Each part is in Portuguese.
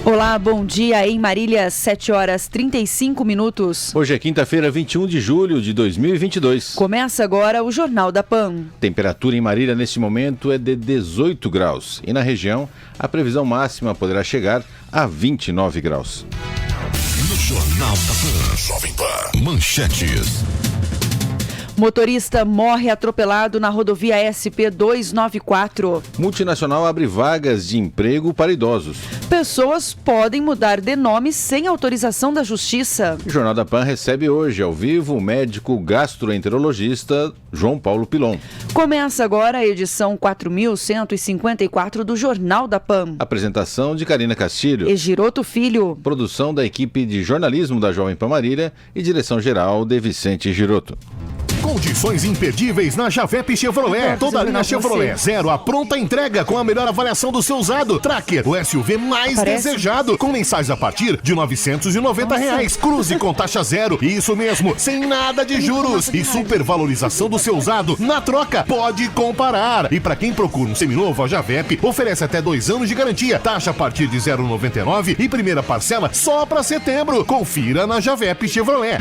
Olá, bom dia. Em Marília, 7h35. Hoje é quinta-feira, 21 de julho de 2022. Começa agora o Jornal da PAN. Temperatura em Marília neste momento é de 18 graus e na região a previsão máxima poderá chegar a 29 graus. No Jornal da PAN, Jovem Pan, manchetes. Motorista morre atropelado na rodovia SP-294. Multinacional abre vagas de emprego para idosos. Pessoas podem mudar de nome sem autorização da Justiça. O Jornal da PAN recebe hoje, ao vivo, o médico gastroenterologista João Paulo Pilon. Começa agora a edição 4.154 do Jornal da PAN. Apresentação de Karina Castilho. E Giroto Filho. Produção da equipe de jornalismo da Jovem Pan Marília e direção-geral de Vicente Giroto. Condições imperdíveis na Javep Chevrolet. Toda linha Chevrolet Zero, a pronta entrega com a melhor avaliação do seu usado. Tracker, o SUV mais desejado, com mensais a partir de R$990. Cruze com taxa zero, isso mesmo, sem nada de juros. E supervalorização do seu usado na troca. Pode comparar. E para quem procura um seminovo, a Javep oferece até 2 anos de garantia. Taxa a partir de R$0,99 e primeira parcela só para setembro. Confira na Javep Chevrolet.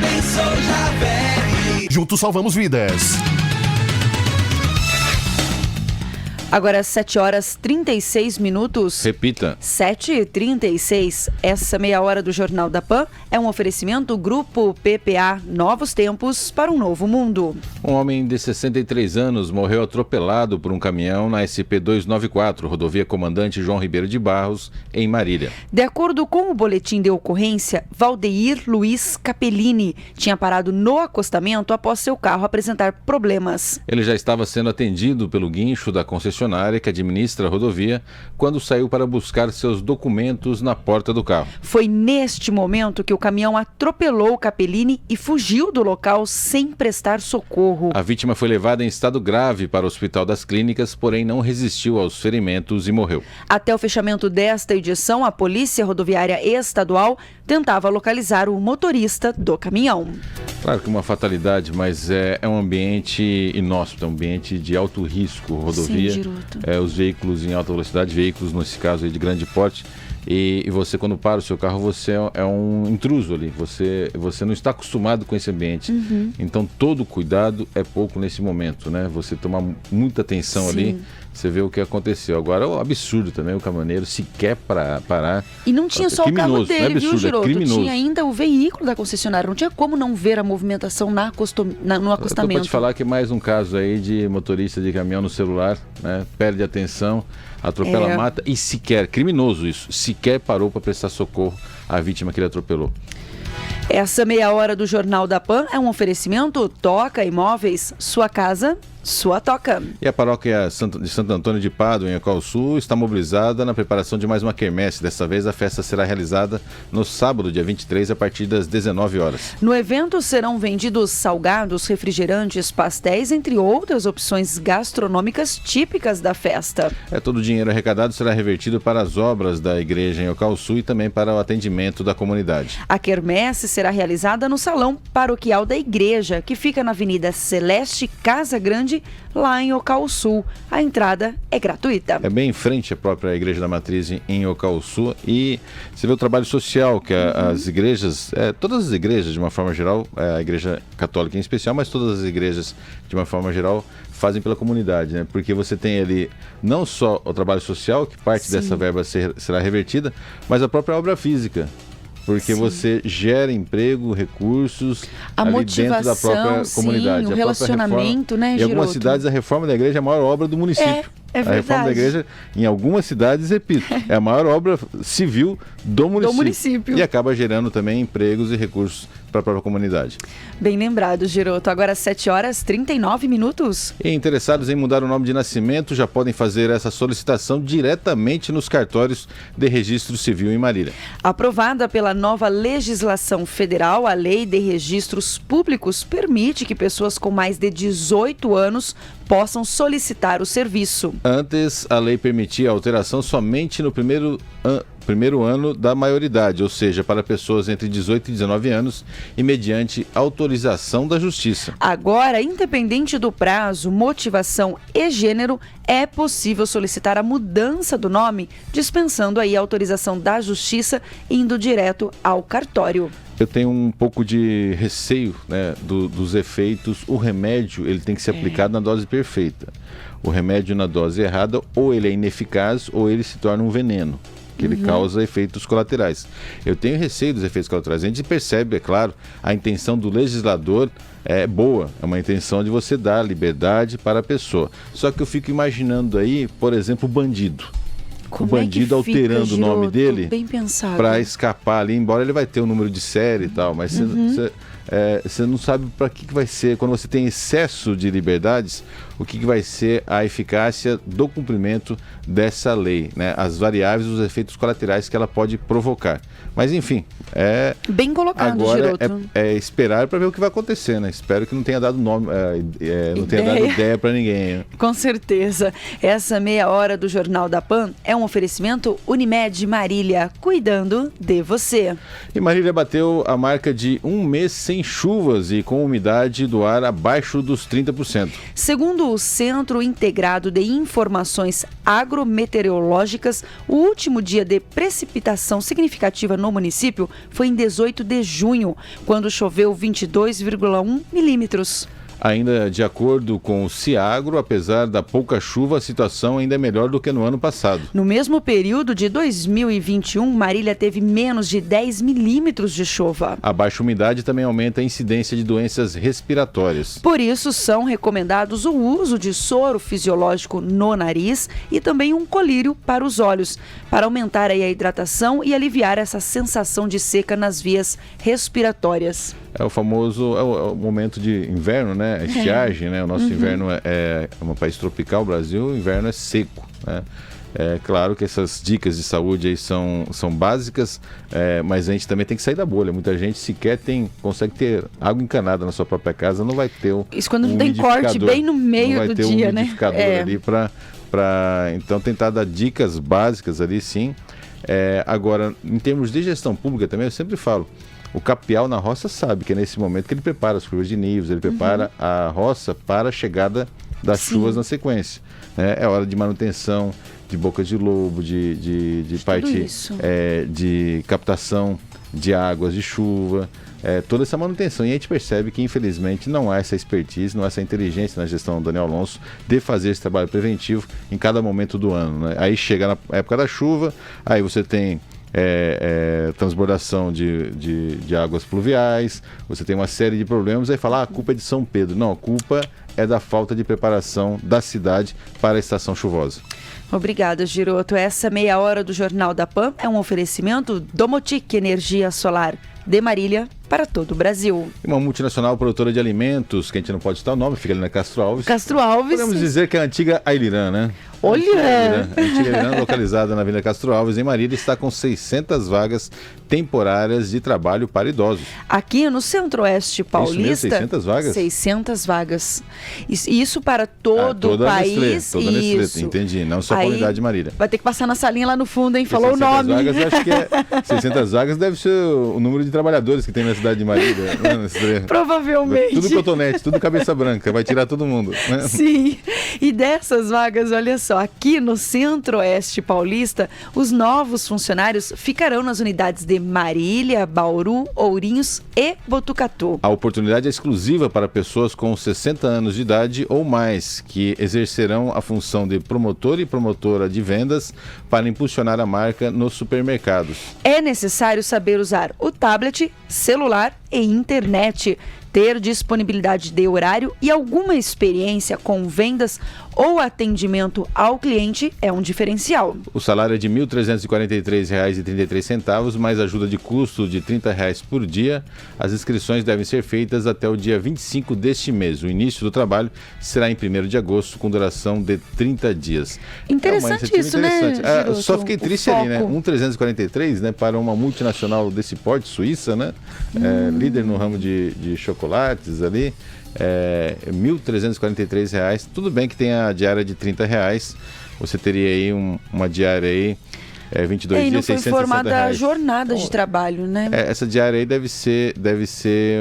Juntos salvamos vidas. Agora 7h36. Repita. 7h36. Essa meia hora do Jornal da PAN é um oferecimento Grupo PPA, novos tempos para um novo mundo. Um homem de 63 anos morreu atropelado por um caminhão na SP-294, rodovia Comandante João Ribeiro de Barros, em Marília. De acordo com o boletim de ocorrência, Valdeir Luiz Capellini tinha parado no acostamento após seu carro apresentar problemas. Ele já estava sendo atendido pelo guincho da concessionária que administra a rodovia quando saiu para buscar seus documentos na porta do carro. Foi neste momento que o caminhão atropelou Capellini e fugiu do local sem prestar socorro. A vítima foi levada em estado grave para o Hospital das Clínicas, porém não resistiu aos ferimentos e morreu. Até o fechamento desta edição, a Polícia Rodoviária Estadual tentava localizar o motorista do caminhão. Claro que uma fatalidade, mas é um ambiente inóspito, é um ambiente de alto risco, rodovia. Sim, os veículos em alta velocidade, veículos nesse caso aí de grande porte, e você quando para o seu carro, você é um intruso ali, você não está acostumado com esse ambiente. Então todo cuidado é pouco nesse momento, né? Você tomar muita atenção ali, você vê o que aconteceu. Agora é um absurdo também o caminhoneiro sequer parar. E não tinha só o carro dele, não é absurdo, viu, Giroto? criminoso. Tinha ainda o veículo da concessionária, não tinha como não ver a movimentação no acostamento. Eu tô pra te falar que é mais um caso aí de motorista de caminhão no celular, né? Perde atenção, atropela, mata e sequer, criminoso isso, sequer parou para prestar socorro à vítima que ele atropelou. Essa meia hora do Jornal da PAN é um oferecimento Toca Imóveis, sua casa, sua toca. E a paróquia de Santo Antônio de Pádua, em Ocauçu, está mobilizada na preparação de mais uma quermesse. Dessa vez a festa será realizada no sábado, dia 23, a partir das 19 horas. No evento serão vendidos salgados, refrigerantes, pastéis, entre outras opções gastronômicas típicas da festa. Todo o dinheiro arrecadado será revertido para as obras da igreja em Ocauçu e também para o atendimento da comunidade. A quermesse será realizada no Salão Paroquial da Igreja, que fica na Avenida Celeste Casa Grande, lá em Ocauçu. A entrada é gratuita. É bem em frente à própria Igreja da Matriz em Ocauçu, e você vê o trabalho social que as igrejas, todas as igrejas de uma forma geral, a Igreja Católica em especial, mas todas as igrejas de uma forma geral fazem pela comunidade, né? Porque você tem ali não só o trabalho social, que parte dessa verba será revertida, mas a própria obra física. Porque você gera emprego, recursos ali dentro da própria comunidade. O relacionamento, né, Giroto? Em algumas cidades, a reforma da igreja é a maior obra do município. É verdade. A reforma da igreja, em algumas cidades, repito, é a maior obra civil do município. E acaba gerando também empregos e recursos para a própria comunidade. Bem lembrado, Giroto. Agora 7h39. E interessados em mudar o nome de nascimento já podem fazer essa solicitação diretamente nos cartórios de registro civil em Marília. Aprovada pela nova legislação federal, a Lei de Registros Públicos permite que pessoas com mais de 18 anos possam solicitar o serviço. Antes, a lei permitia a alteração somente no primeiro ano da maioridade, ou seja, para pessoas entre 18 e 19 anos e mediante autorização da Justiça. Agora, independente do prazo, motivação e gênero, é possível solicitar a mudança do nome, dispensando aí a autorização da Justiça, indo direto ao cartório. Eu tenho um pouco de receio, né, dos efeitos. O remédio ele tem que ser aplicado na dose perfeita. O remédio na dose errada, ou ele é ineficaz ou ele se torna um veneno, que ele causa efeitos colaterais. Eu tenho receio dos efeitos colaterais. A gente percebe, é claro, a intenção do legislador é boa, é uma intenção de você dar liberdade para a pessoa. Só que eu fico imaginando aí, por exemplo, o bandido. Como o bandido alterando o nome dele para escapar ali, embora ele vai ter o número de série e tal, mas você não sabe para que vai ser, quando você tem excesso de liberdades, o que vai ser a eficácia do cumprimento dessa lei, né? As variáveis, os efeitos colaterais que ela pode provocar. Mas enfim, bem colocado, agora Giroto. é esperar para ver o que vai acontecer, né? Espero que não tenha dado nome, não tenha dado ideia para ninguém. Né? Com certeza. Essa meia hora do Jornal da Pan é um oferecimento Unimed Marília, cuidando de você. E Marília bateu a marca de um mês sem chuvas e com umidade do ar abaixo dos 30%. Segundo o Centro Integrado de Informações Agrometeorológicas, o último dia de precipitação significativa no município foi em 18 de junho, quando choveu 22,1 milímetros. Ainda de acordo com o Ciagro, apesar da pouca chuva, a situação ainda é melhor do que no ano passado. No mesmo período de 2021, Marília teve menos de 10 milímetros de chuva. A baixa umidade também aumenta a incidência de doenças respiratórias. Por isso, são recomendados o uso de soro fisiológico no nariz e também um colírio para os olhos, para aumentar aí a hidratação e aliviar essa sensação de seca nas vias respiratórias. É o famoso o momento de inverno, né? A estiagem, né? O nosso inverno é um país tropical, o Brasil, o inverno é seco, né? É claro que essas dicas de saúde aí são básicas, mas a gente também tem que sair da bolha. Muita gente sequer consegue ter água encanada na sua própria casa, não vai ter isso quando não tem corte bem no meio do dia, né? Ali para então tentar dar dicas básicas ali, sim. Agora, em termos de gestão pública também, eu sempre falo, o capial na roça sabe que é nesse momento que ele prepara as curvas de níveis, ele prepara a roça para a chegada das chuvas na sequência. Né? É hora de manutenção, de boca de lobo, de parte de captação de águas de chuva, toda essa manutenção. E a gente percebe que, infelizmente, não há essa expertise, não há essa inteligência na gestão do Daniel Alonso de fazer esse trabalho preventivo em cada momento do ano. Né? Aí chega na época da chuva, aí você tem transbordação de águas pluviais, você tem uma série de problemas, aí fala, a culpa é de São Pedro. Não, a culpa é da falta de preparação da cidade para a estação chuvosa. Obrigada, Giroto. Essa meia hora do Jornal da Pan é um oferecimento Domotic Energia Solar, de Marília para todo o Brasil. Uma multinacional produtora de alimentos, que a gente não pode citar o nome, fica ali na Castro Alves. Castro Alves. Podemos dizer que é a antiga Ailirã, né? Olha! A antiga Ailirã, localizada na Avenida Castro Alves, em Marília, está com 600 vagas temporárias de trabalho para idosos. Aqui no Centro-Oeste Paulista... Isso mesmo, 600 vagas? 600 vagas. Isso para todo o país. Toda Nestlé, entendi. Não só para a unidade de Marília. Vai ter que passar na salinha lá no fundo, hein? Falou o nome. Vagas, acho que 600 vagas deve ser o número de trabalhadores que tem na cidade de Marília. Provavelmente. Tudo cotonete, tudo cabeça branca, vai tirar todo mundo. Né? Sim, e dessas vagas, olha só, aqui no Centro-Oeste Paulista, os novos funcionários ficarão nas unidades de Marília, Bauru, Ourinhos e Botucatu. A oportunidade é exclusiva para pessoas com 60 anos de idade ou mais, que exercerão a função de promotor e promotora de vendas para impulsionar a marca nos supermercados. É necessário saber usar o tablet, celular e internet, ter disponibilidade de horário e alguma experiência com vendas ou atendimento ao cliente é um diferencial. O salário é de R$ 1.343,33, mais ajuda de custo de R$ 30 por dia. As inscrições devem ser feitas até o dia 25 deste mês. O início do trabalho será em 1º de agosto, com duração de 30 dias. Interessante isso, interessante, né, Giroto? Só fiquei triste ali, né? 1.343, né, para uma multinacional desse porte, suíça, né? Líder no ramo de chocolates ali. R$ 1.343. Tudo bem que tem a diária de R$ 30. Você teria aí uma diária aí, 22 e não dias, foi R$ 660. informada a jornada de trabalho, né? Essa diária aí deve ser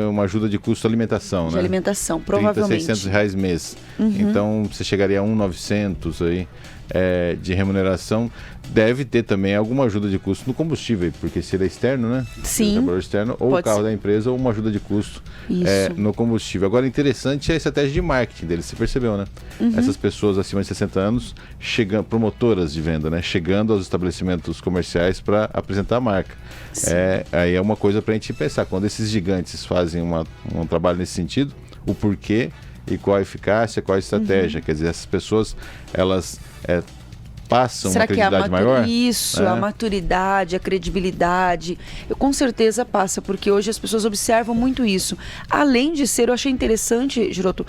uma ajuda de custo alimentação, De né? alimentação, provavelmente. R$ 600 mês. Então, você chegaria a 1.900 aí de remuneração. Deve ter também alguma ajuda de custo no combustível, porque se ele é externo, né? Sim. Trabalhador externo, ou o carro da empresa, ou uma ajuda de custo no combustível. Agora, interessante é a estratégia de marketing deles, você percebeu, né? Essas pessoas acima de 60 anos, promotoras de venda, né? Chegando aos estabelecimentos comerciais para apresentar a marca. Aí é uma coisa para a gente pensar. Quando esses gigantes fazem um trabalho nesse sentido, o porquê e qual a eficácia, qual a estratégia. Quer dizer, essas pessoas, elas passam uma credibilidade maior? Isso, a maturidade, a credibilidade, com certeza passa, porque hoje as pessoas observam muito isso. Além de ser, eu achei interessante, Giroto,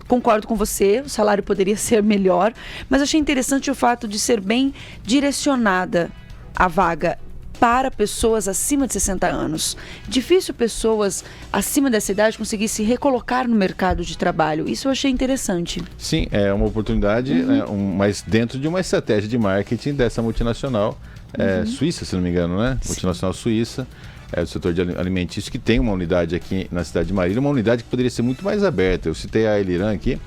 concordo com você, o salário poderia ser melhor, mas achei interessante o fato de ser bem direcionada a vaga para pessoas acima de 60 anos. Difícil pessoas acima dessa idade conseguir se recolocar no mercado de trabalho. Isso eu achei interessante. Sim, é uma oportunidade, mas dentro de uma estratégia de marketing dessa multinacional suíça, se não me engano, né? Sim. Multinacional suíça, do setor de alimentício, que tem uma unidade aqui na cidade de Marília, uma unidade que poderia ser muito mais aberta. Eu citei a Eliran aqui,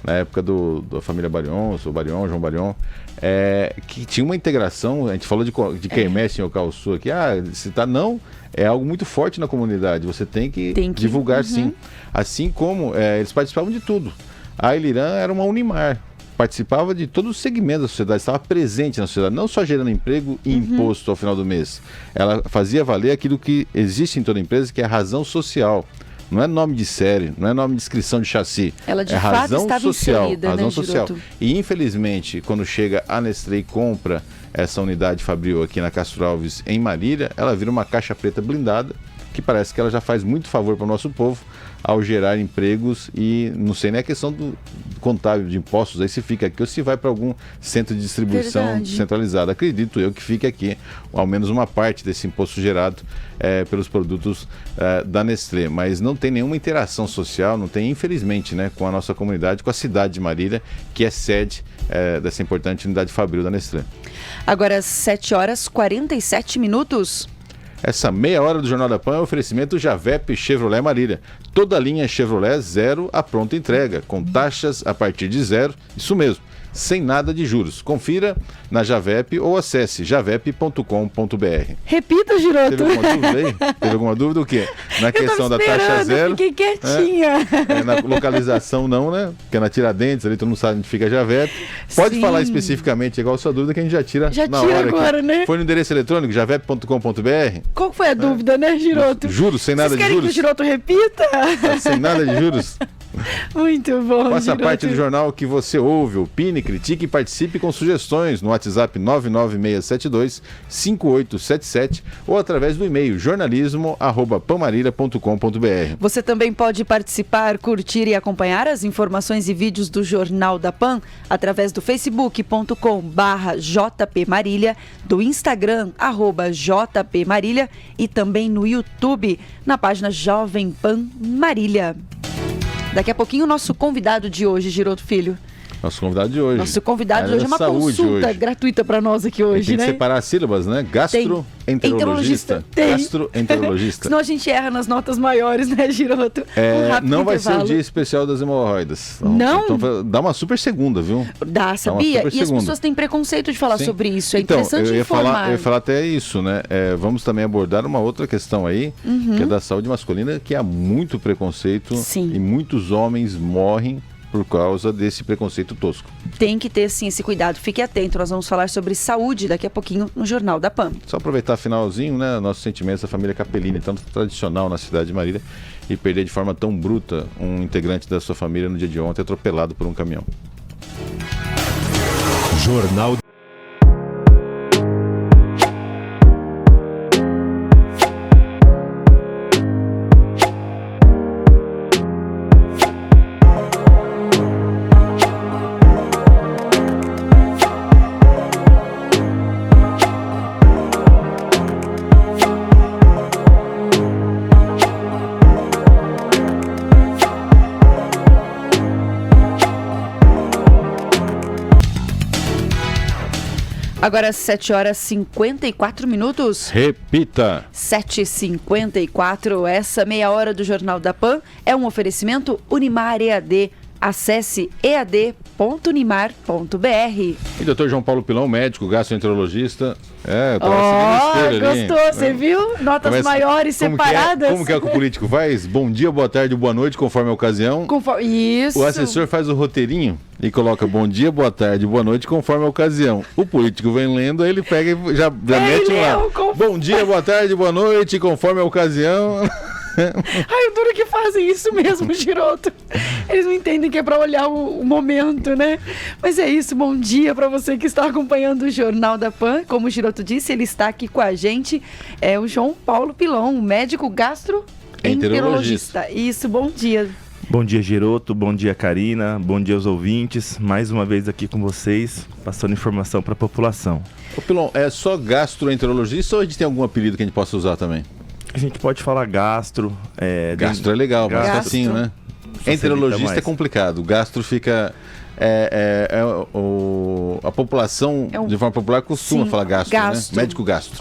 na época da família Barion, João Barion, que tinha uma integração. A gente falou de quermesse em Ocauçu aqui. Não, é algo muito forte na comunidade. Você tem que divulgar, sim. Assim como eles participavam de tudo. A Eliran era uma Unimar, participava de todos os segmentos da sociedade, estava presente na sociedade, não só gerando emprego e imposto ao final do mês. Ela fazia valer aquilo que existe em toda empresa, que é a razão social. Não é nome de série, não é nome de inscrição de chassi. Ela de fato razão estava social, inserida, razão né, social. Giroto? E infelizmente, quando chega a Nestlé e compra essa unidade Fabril aqui na Castro Alves, em Marília, ela vira uma caixa preta blindada, que parece que ela já faz muito favor para o nosso povo ao gerar empregos, e não sei nem a questão do contábil de impostos, aí se fica aqui ou se vai para algum centro de distribuição centralizado. Acredito eu que fique aqui, ao menos uma parte desse imposto gerado pelos produtos da Nestlé, mas não tem nenhuma interação social, não tem, infelizmente, né, com a nossa comunidade, com a cidade de Marília, que é sede dessa importante unidade Fabril da Nestlé. Agora, 7h47. Essa meia hora do Jornal da Pan é um oferecimento Javep Chevrolet Marília. Toda a linha Chevrolet zero a pronta entrega, com taxas a partir de zero, isso mesmo, sem nada de juros. Confira na Javep ou acesse javep.com.br. Repita, Giroto. Teve alguma dúvida aí? Teve alguma dúvida o quê? Na questão da taxa zero. Fiquei quietinha. Na localização não, né? Porque é na Tiradentes, ali todo mundo sabe onde fica a Javep. Pode falar especificamente, igual a sua dúvida, que a gente já tira na hora agora, aqui. né? Foi no endereço eletrônico, javep.com.br. Qual foi a dúvida, né, Giroto? Juros, sem nada de juros. Vocês querem que o Giroto repita? Sem nada de juros. Muito bom, Faça Giroto. parte do jornal que você ouve, opine, critique e participe com sugestões no WhatsApp 99672-5877 ou através do e-mail jornalismo@panmarília.com.br. Você também pode participar, curtir e acompanhar as informações e vídeos do Jornal da Pan através do facebook.com/jpmarília, do Instagram @jpmarília e também no YouTube, na página Jovem Pan Marília. Daqui a pouquinho o nosso convidado de hoje, Giroto Filho. Nosso convidado de hoje. Nosso convidado de hoje é uma consulta gratuita para nós aqui hoje, tem né? que separar as sílabas, né? Gastroenterologista. Gastroenterologista. Senão a gente erra nas notas maiores, né, Giroto? Não vai ser o dia especial das hemorroidas. Não? Então dá uma super segunda, viu? Dá, sabia? E as pessoas têm preconceito de falar sobre isso. É interessante informar. Eu ia falar até isso, né? Vamos também abordar uma outra questão aí, que é da saúde masculina, que há muito preconceito. Sim. E muitos homens morrem por causa desse preconceito tosco. Tem que ter, sim, esse cuidado. Fique atento, nós vamos falar sobre saúde daqui a pouquinho no Jornal da Pan. Só aproveitar finalzinho, né, nossos sentimentos da família Capellini, tanto tradicional na cidade de Marília, e perder de forma tão bruta um integrante da sua família no dia de ontem, atropelado por um caminhão. Jornal Agora 7h54. Repita. 7h54. Essa meia hora do Jornal da Pan é um oferecimento Unimar EAD. Acesse ead.unimar.br. E Dr. João Paulo Pilão, médico, gastroenterologista. Eu tava seguindo ali. Gostou, você viu? Notas maiores separadas. Como que é que o político faz? Bom dia, boa tarde, boa noite, conforme a ocasião. Isso. O assessor faz o roteirinho e coloca bom dia, boa tarde, boa noite, conforme a ocasião. O político vem lendo, aí ele pega e já mete lá. Bom dia, boa tarde, boa noite, conforme a ocasião. Ai, eu duro que fazem isso mesmo, Giroto. Eles não entendem que é para olhar o momento, né? Mas é isso, bom dia para você que está acompanhando o Jornal da Pan. Como o Giroto disse, ele está aqui com a gente, é o João Paulo Pilão, médico gastroenterologista. Isso, bom dia. Bom dia, Giroto, bom dia, Karina, bom dia aos ouvintes. Mais uma vez aqui com vocês, passando informação para a população. Ô Pilão, é só gastroenterologista ou a gente tem algum apelido que a gente possa usar também? A gente pode falar gastro. Gastro é legal, mais facinho, né? Enterologista é complicado. Gastro fica... a população, de forma popular, costuma falar gastro, né? Médico gastro.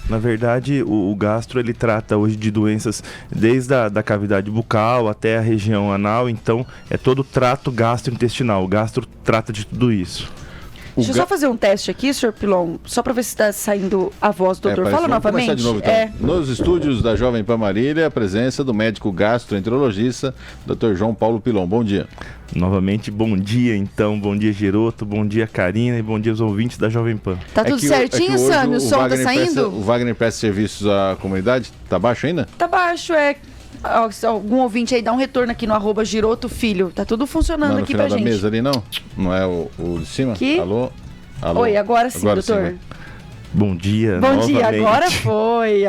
Na verdade, o gastro, ele trata hoje de doenças desde a cavidade bucal até a região anal. Então, é todo o trato gastrointestinal. O gastro trata de tudo isso. Deixa eu só fazer um teste aqui, Sr. Pilon, só para ver se está saindo a voz do doutor. Fala novamente. De novo, então. Nos estúdios da Jovem Pan Marília, a presença do médico gastroenterologista, Dr. João Paulo Pilon. Bom dia. Novamente, bom dia, então. Bom dia, Giroto. Bom dia, Karina. E bom dia aos ouvintes da Jovem Pan. Tá tudo certinho, Sami? O som tá saindo? O Wagner presta serviços à comunidade? Tá baixo ainda? Tá baixo, algum ouvinte aí dá um retorno aqui no @Giroto Filho. Tá tudo funcionando aqui pra gente. Não é no final da mesa ali, não? Não é o de cima? Aqui? Alô? Oi, agora sim, doutor. Sim, bom dia, bom novamente. Dia,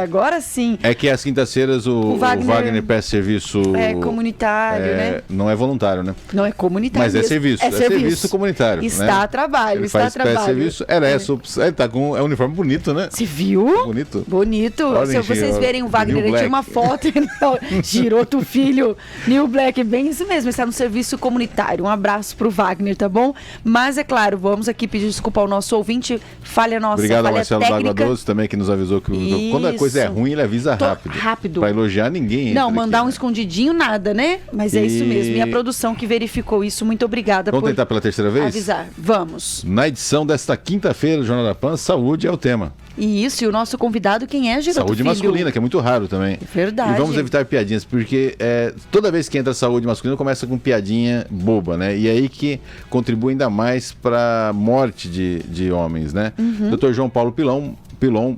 agora sim. É que às quintas-feiras o Wagner presta serviço... comunitário, né? Não é voluntário, né? Não é comunitário. Mas é serviço, serviço comunitário. Está a trabalho, ele faz serviço. Era essa opção. Ele tá com um uniforme bonito, né? Você viu? Bonito. Se vocês verem o Wagner, ele tinha uma foto, Giroto Filho, New Black, bem isso mesmo, está no serviço comunitário. Um abraço pro Wagner, tá bom? Mas é claro, vamos aqui pedir desculpa ao nosso ouvinte, falha nossa, obrigado, falha Marcelo técnica. Água Doce também, que nos avisou que quando a coisa é ruim, ele avisa rápido. Pra elogiar ninguém. Não, mandar um escondidinho, nada, né? Mas é isso mesmo. E a produção que verificou isso, muito obrigada Vamos tentar pela terceira vez? Avisar. Vamos. Na edição desta quinta-feira do Jornal da Pan, saúde é o tema. E o nosso convidado, quem é, Giroto Saúde Filho? masculina, que é muito raro também. Verdade. E vamos evitar piadinhas, porque toda vez que entra saúde masculina, começa com piadinha boba, né? E aí que contribui ainda mais para a morte de homens, né? Dr. João Paulo Pilon,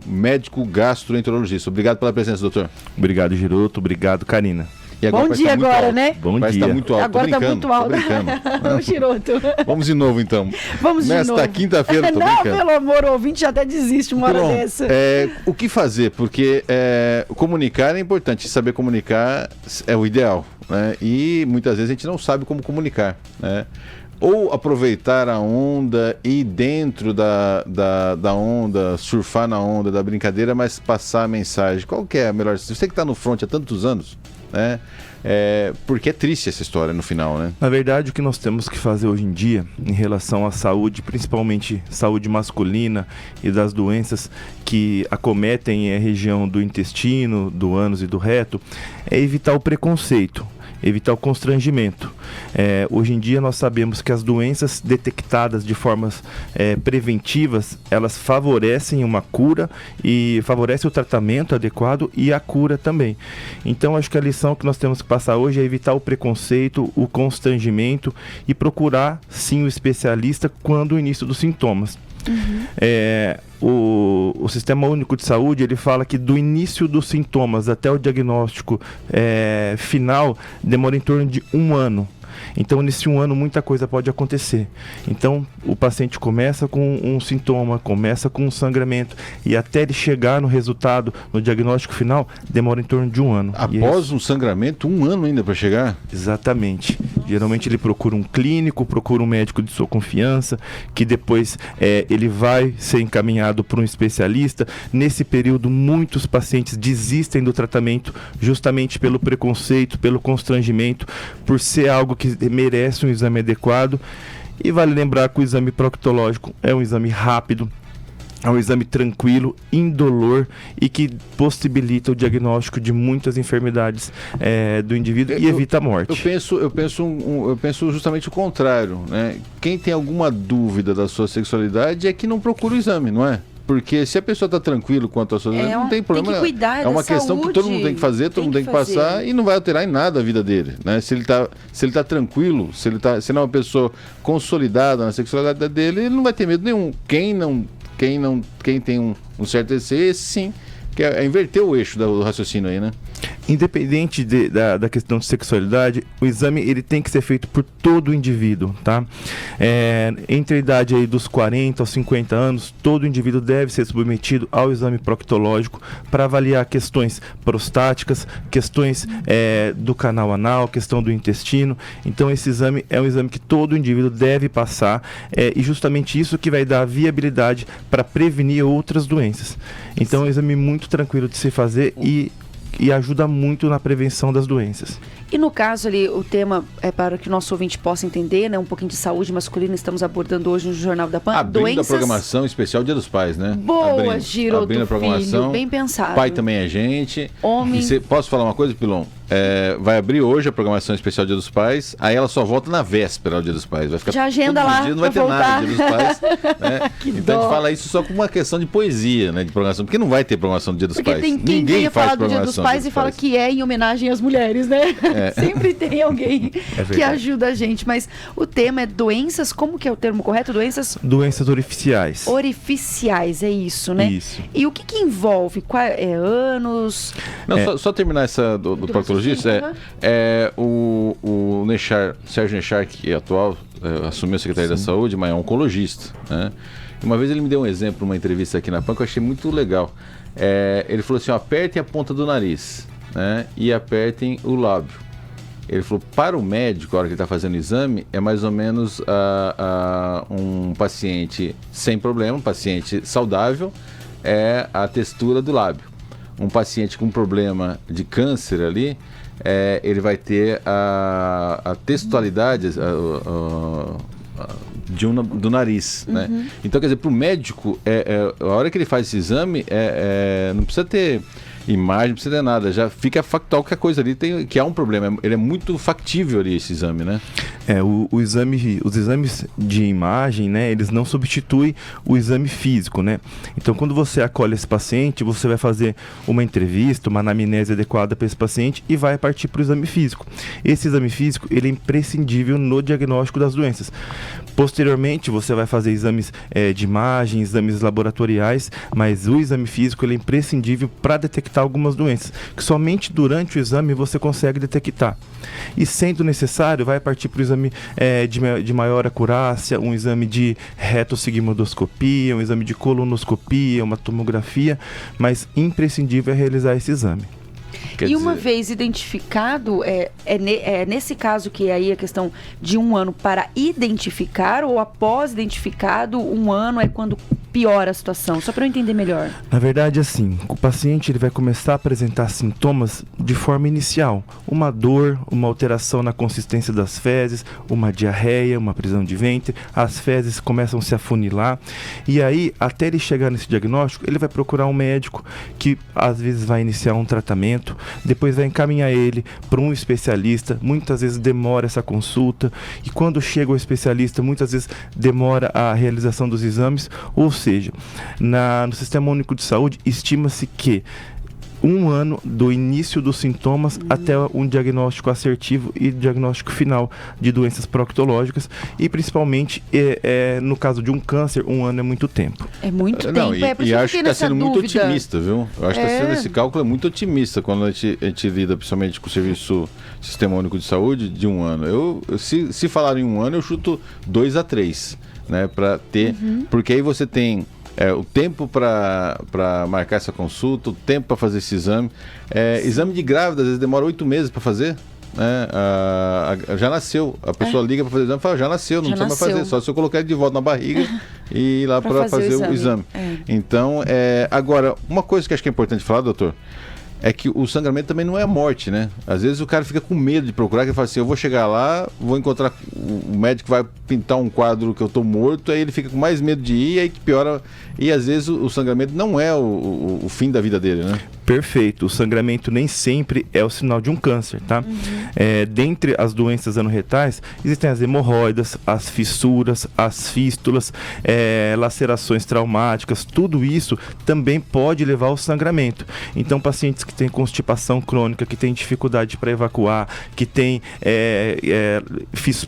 médico gastroenterologista. Obrigado pela presença, doutor. Obrigado, Giroto. Obrigado, Karina. Bom dia agora, né? Bom dia. Tá muito alto. Agora tá muito alto. O Giroto. Vamos de novo, então. Vamos de novo. Nesta quinta-feira, tô não, brincando. Pelo amor, o ouvinte já até desiste uma hora dessa. O que fazer? Porque comunicar é importante. Saber comunicar é o ideal, né? E muitas vezes a gente não sabe como comunicar, né? Ou aproveitar a onda e dentro da onda, surfar na onda da brincadeira, mas passar a mensagem. Qual que é a melhor? Você que está no front há tantos anos, né? Porque é triste essa história no final, né? Na verdade, o que nós temos que fazer hoje em dia, em relação à saúde, principalmente saúde masculina e das doenças que acometem a região do intestino, do ânus e do reto, é evitar o preconceito. Evitar o constrangimento. Hoje em dia nós sabemos que as doenças detectadas de formas preventivas, elas favorecem uma cura e favorecem o tratamento adequado e a cura também. Então acho que a lição que nós temos que passar hoje é evitar o preconceito, o constrangimento e procurar sim o especialista quando o início dos sintomas. O Sistema Único de Saúde, ele fala que do início dos sintomas até o diagnóstico final demora em torno de 1 ano. Então, nesse 1 ano, muita coisa pode acontecer. Então, o paciente começa com um sintoma, começa com um sangramento, e até ele chegar no resultado, no diagnóstico final, demora em torno de 1 ano. Após um sangramento, 1 ano ainda para chegar? Exatamente. Geralmente ele procura um clínico, procura um médico de sua confiança, que depois ele vai ser encaminhado para um especialista. Nesse período, muitos pacientes desistem do tratamento justamente pelo preconceito, pelo constrangimento, por ser algo que merece um exame adequado. E vale lembrar que o exame proctológico é um exame rápido, É um exame tranquilo, indolor e que possibilita o diagnóstico de muitas enfermidades do indivíduo e evita a morte. Eu penso justamente o contrário, né? Quem tem alguma dúvida da sua sexualidade é que não procura o exame, não é? Porque se a pessoa está tranquilo quanto à sua vida, não tem problema. Tem que cuidar é uma da questão saúde, que todo mundo tem que fazer, todo mundo tem que passar e não vai alterar em nada a vida dele, né? Se ele tá tranquilo, se ele é uma pessoa consolidada na sexualidade dele, ele não vai ter medo nenhum. Quem tem um certo receio, esse sim, que é inverter o eixo do raciocínio aí, né? Independente da questão de sexualidade, o exame ele tem que ser feito por todo o indivíduo, tá? Entre a idade aí dos 40 aos 50 anos, todo indivíduo deve ser submetido ao exame proctológico para avaliar questões prostáticas, questões do canal anal, questão do intestino. Então esse exame é um exame que todo indivíduo deve passar e justamente isso que vai dar viabilidade para prevenir outras doenças. Então é um exame muito tranquilo de se fazer e ajuda muito na prevenção das doenças. E no caso ali, o tema é para que o nosso ouvinte possa entender, né? Um pouquinho de saúde masculina, estamos abordando hoje no Jornal da PAN. Abrindo a programação especial Dia dos Pais, né? Boa, Giro do Filho, bem pensado. Pai também é gente. Homem. Posso falar uma coisa, Pilon? Vai abrir hoje a programação especial Dia dos Pais, aí ela só volta na véspera ao Dia dos Pais. Vai ficar já agenda lá, dia, não vai ter nada Dia dos Pais. Né? Então dó. a gente fala isso só com uma questão de poesia, né? De programação, porque não vai ter programação do Dia dos Pais. Porque tem quem venha falar do Dia dos Pais e fala que é em homenagem às mulheres, né? Sempre tem alguém que ajuda a gente. Mas o tema é doenças, como que é o termo correto? Doenças orificiais. Orificiais, é isso, né? Isso. E o que envolve? Anos? Não, só terminar essa do proctologista. O Nechar, Sérgio Nechar, que é atual, assumiu a Secretaria da Saúde, mas é oncologista, né? Uma vez ele me deu um exemplo numa entrevista aqui na PAN que eu achei muito legal. Ele falou assim, apertem a ponta do nariz, né? E apertem o lábio. Ele falou, para o médico, a hora que ele está fazendo o exame, é mais ou menos um paciente sem problema, um paciente saudável, é a textura do lábio. Um paciente com problema de câncer ali, ele vai ter a textualidade do nariz, né? Então, quer dizer, para o médico, a hora que ele faz esse exame, não precisa ter imagem, não precisa ter nada, já fica factual que a coisa ali que há um problema, ele é muito factível ali esse exame, né? Os exames de imagem, né, eles não substituem o exame físico, né? Então, quando você acolhe esse paciente, você vai fazer uma entrevista, uma anamnese adequada para esse paciente e vai partir para o exame físico. Esse exame físico, ele é imprescindível no diagnóstico das doenças. Posteriormente, você vai fazer exames de imagem, exames laboratoriais, mas o exame físico ele é imprescindível para detectar algumas doenças, que somente durante o exame você consegue detectar. E sendo necessário, vai partir para o exame de maior acurácia, um exame de retossigmoidoscopia, um exame de colonoscopia, uma tomografia, mas imprescindível é realizar esse exame. E uma vez identificado, nesse caso que aí a questão de 1 ano para identificar, ou após identificado, 1 ano é quando piora a situação? Só para eu entender melhor. Na verdade, assim, o paciente ele vai começar a apresentar sintomas de forma inicial. Uma dor, uma alteração na consistência das fezes, uma diarreia, uma prisão de ventre, as fezes começam a se afunilar. E aí, até ele chegar nesse diagnóstico, ele vai procurar um médico que às vezes vai iniciar um tratamento, depois vai encaminhar ele para um especialista. Muitas vezes demora essa consulta e quando chega o especialista, muitas vezes demora a realização dos exames. Ou seja, no Sistema Único de Saúde, estima-se que 1 ano do início dos sintomas até um diagnóstico assertivo e diagnóstico final de doenças proctológicas e principalmente no caso de um câncer, 1 ano é muito tempo. É muito tempo, por isso e acho que está sendo dúvida. Muito otimista, viu? Eu acho que está sendo esse cálculo muito otimista quando a gente lida principalmente com o Serviço Sistema Único de Saúde de 1 ano. Se falar em 1 ano, eu chuto 2 a 3, né? Para ter, porque aí você tem o tempo para marcar essa consulta, o tempo para fazer esse exame. Exame de grávida, às vezes demora 8 meses para fazer. Né? Já nasceu. A pessoa liga para fazer o exame e fala, já nasceu, não precisa mais fazer. Só se eu colocar ele de volta na barriga e ir lá para fazer o exame. Então, agora, uma coisa que acho que é importante falar, doutor, é que o sangramento também não é a morte, né? Às vezes o cara fica com medo de procurar, que ele fala assim, eu vou chegar lá, vou encontrar, o médico vai pintar um quadro que eu tô morto, aí ele fica com mais medo de ir, aí que piora, e às vezes o sangramento não é o fim da vida dele, né? Perfeito. O sangramento nem sempre é o sinal de um câncer, tá? Dentre as doenças anorretais, existem as hemorroidas, as fissuras, as fístulas, lacerações traumáticas, tudo isso também pode levar ao sangramento. Então, pacientes que têm constipação crônica, que têm dificuldade para evacuar, que têm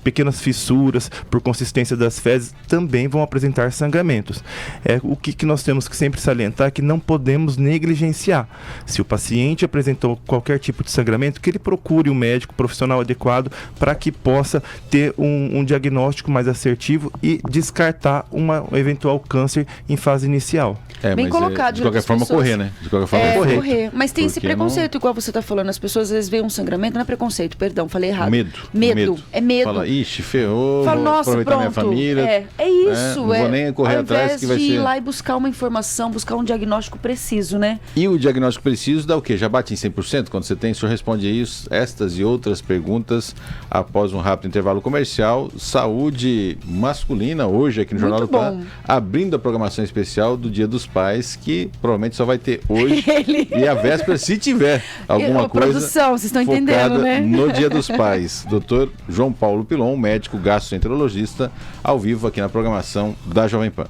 pequenas fissuras por consistência das fezes, também vão apresentar sangramentos. O que nós temos que sempre salientar é que não podemos negligenciar. Se o paciente apresentou qualquer tipo de sangramento, que ele procure um médico profissional adequado para que possa ter um diagnóstico mais assertivo e descartar um eventual câncer em fase inicial. Bem colocado. De qualquer forma, correr, né? De qualquer forma, correr. Mas tem esse preconceito, igual você está falando. As pessoas às vezes veem um sangramento, não é preconceito, perdão, falei errado. Medo. É medo. Fala, ixi, ferrou, fala, nossa, aproveitar minha família. É isso. Não vou nem correr atrás que vai ser. Ao invés de ir lá e buscar uma informação, buscar um diagnóstico preciso, né? E o diagnóstico preciso dá o quê? Já bate em 100%? Quando você tem, o senhor responde aí estas e outras perguntas após um rápido intervalo comercial. Saúde masculina, hoje aqui no Jornal do Pan, abrindo a programação especial do Dia dos Pais, que provavelmente só vai ter hoje e a véspera, se tiver alguma coisa produção, vocês estão entendendo, né? No Dia dos Pais. Dr. João Paulo Pilon, médico gastroenterologista, ao vivo aqui na programação da Jovem Pan.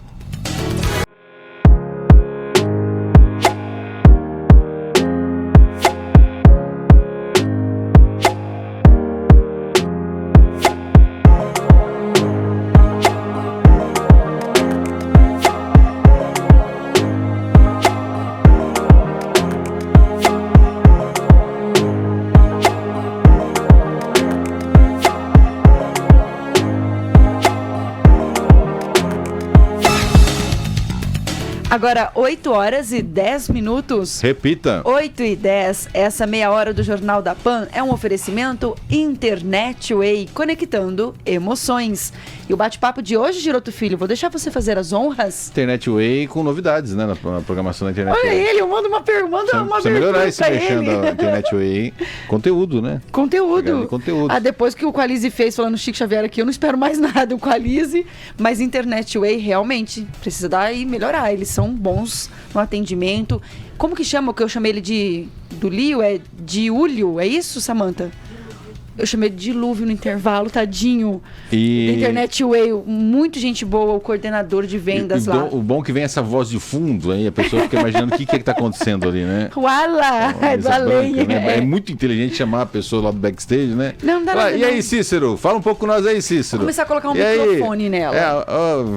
Agora, 8h10. Repita. 8h10, essa meia hora do Jornal da Pan é um oferecimento Internet Way, conectando emoções. E o bate-papo de hoje, Giroto Filho, vou deixar você fazer as honras. Internet Way com novidades, né, na programação da Internet Olha Way. ele, eu mando uma pergunta melhorar esse mexendo da Internet Way. Conteúdo, né? Conteúdo. Conteúdo. Depois que o Qualize fez falando Chico Xavier aqui, eu não espero mais nada, o Qualize, mas Internet Way realmente precisa dar e melhorar. Eles são bons no atendimento. Como que chama o que eu chamei ele do Lio? É Diúlio? É isso, Samantha? Eu chamei de dilúvio no intervalo, tadinho. E... Internet Way, muito gente boa, o coordenador de vendas lá. O bom que vem essa voz de fundo aí, a pessoa fica imaginando o que tá acontecendo ali, né? Uala, do além. Né? É muito inteligente chamar a pessoa lá do backstage, né? Não dá nada. E aí, Cícero? Fala um pouco com nós aí, Cícero. Vou começar a colocar um microfone nela.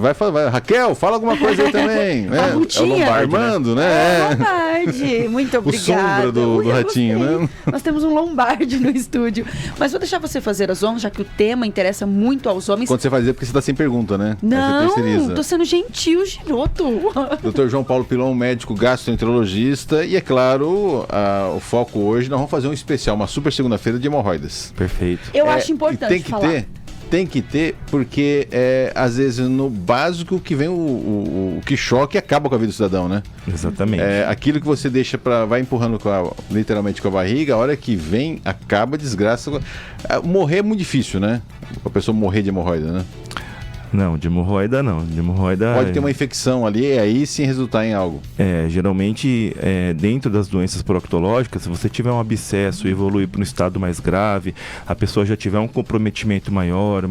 Vai. Raquel, fala alguma coisa aí também. Né? A Rutinha. Armando, né? Lombardi, muito obrigada. O sombra do Ratinho, né? Nós temos um Lombardi no estúdio. Mas vou deixar você fazer as honras, já que o tema interessa muito aos homens. Quando você faz é porque você tá sem pergunta, né? Não, tô sendo gentil, Giroto. Dr. João Paulo Pilon, médico gastroenterologista. E é claro, o foco hoje, nós vamos fazer um especial, uma super segunda-feira de hemorroidas. Perfeito. Eu acho importante falar. Tem que ter, porque às vezes no básico que vem o que choque acaba com a vida do cidadão, né? Exatamente. Aquilo que você deixa vai empurrando literalmente com a barriga, a hora que vem, acaba desgraça. Morrer é muito difícil, né? A pessoa morrer de hemorroida, né? Não, de hemorroida não. De hemorroida pode ter uma infecção ali e aí sim resultar em algo. Geralmente, dentro das doenças proctológicas, se você tiver um abscesso e evoluir para um estado mais grave, a pessoa já tiver um comprometimento maior,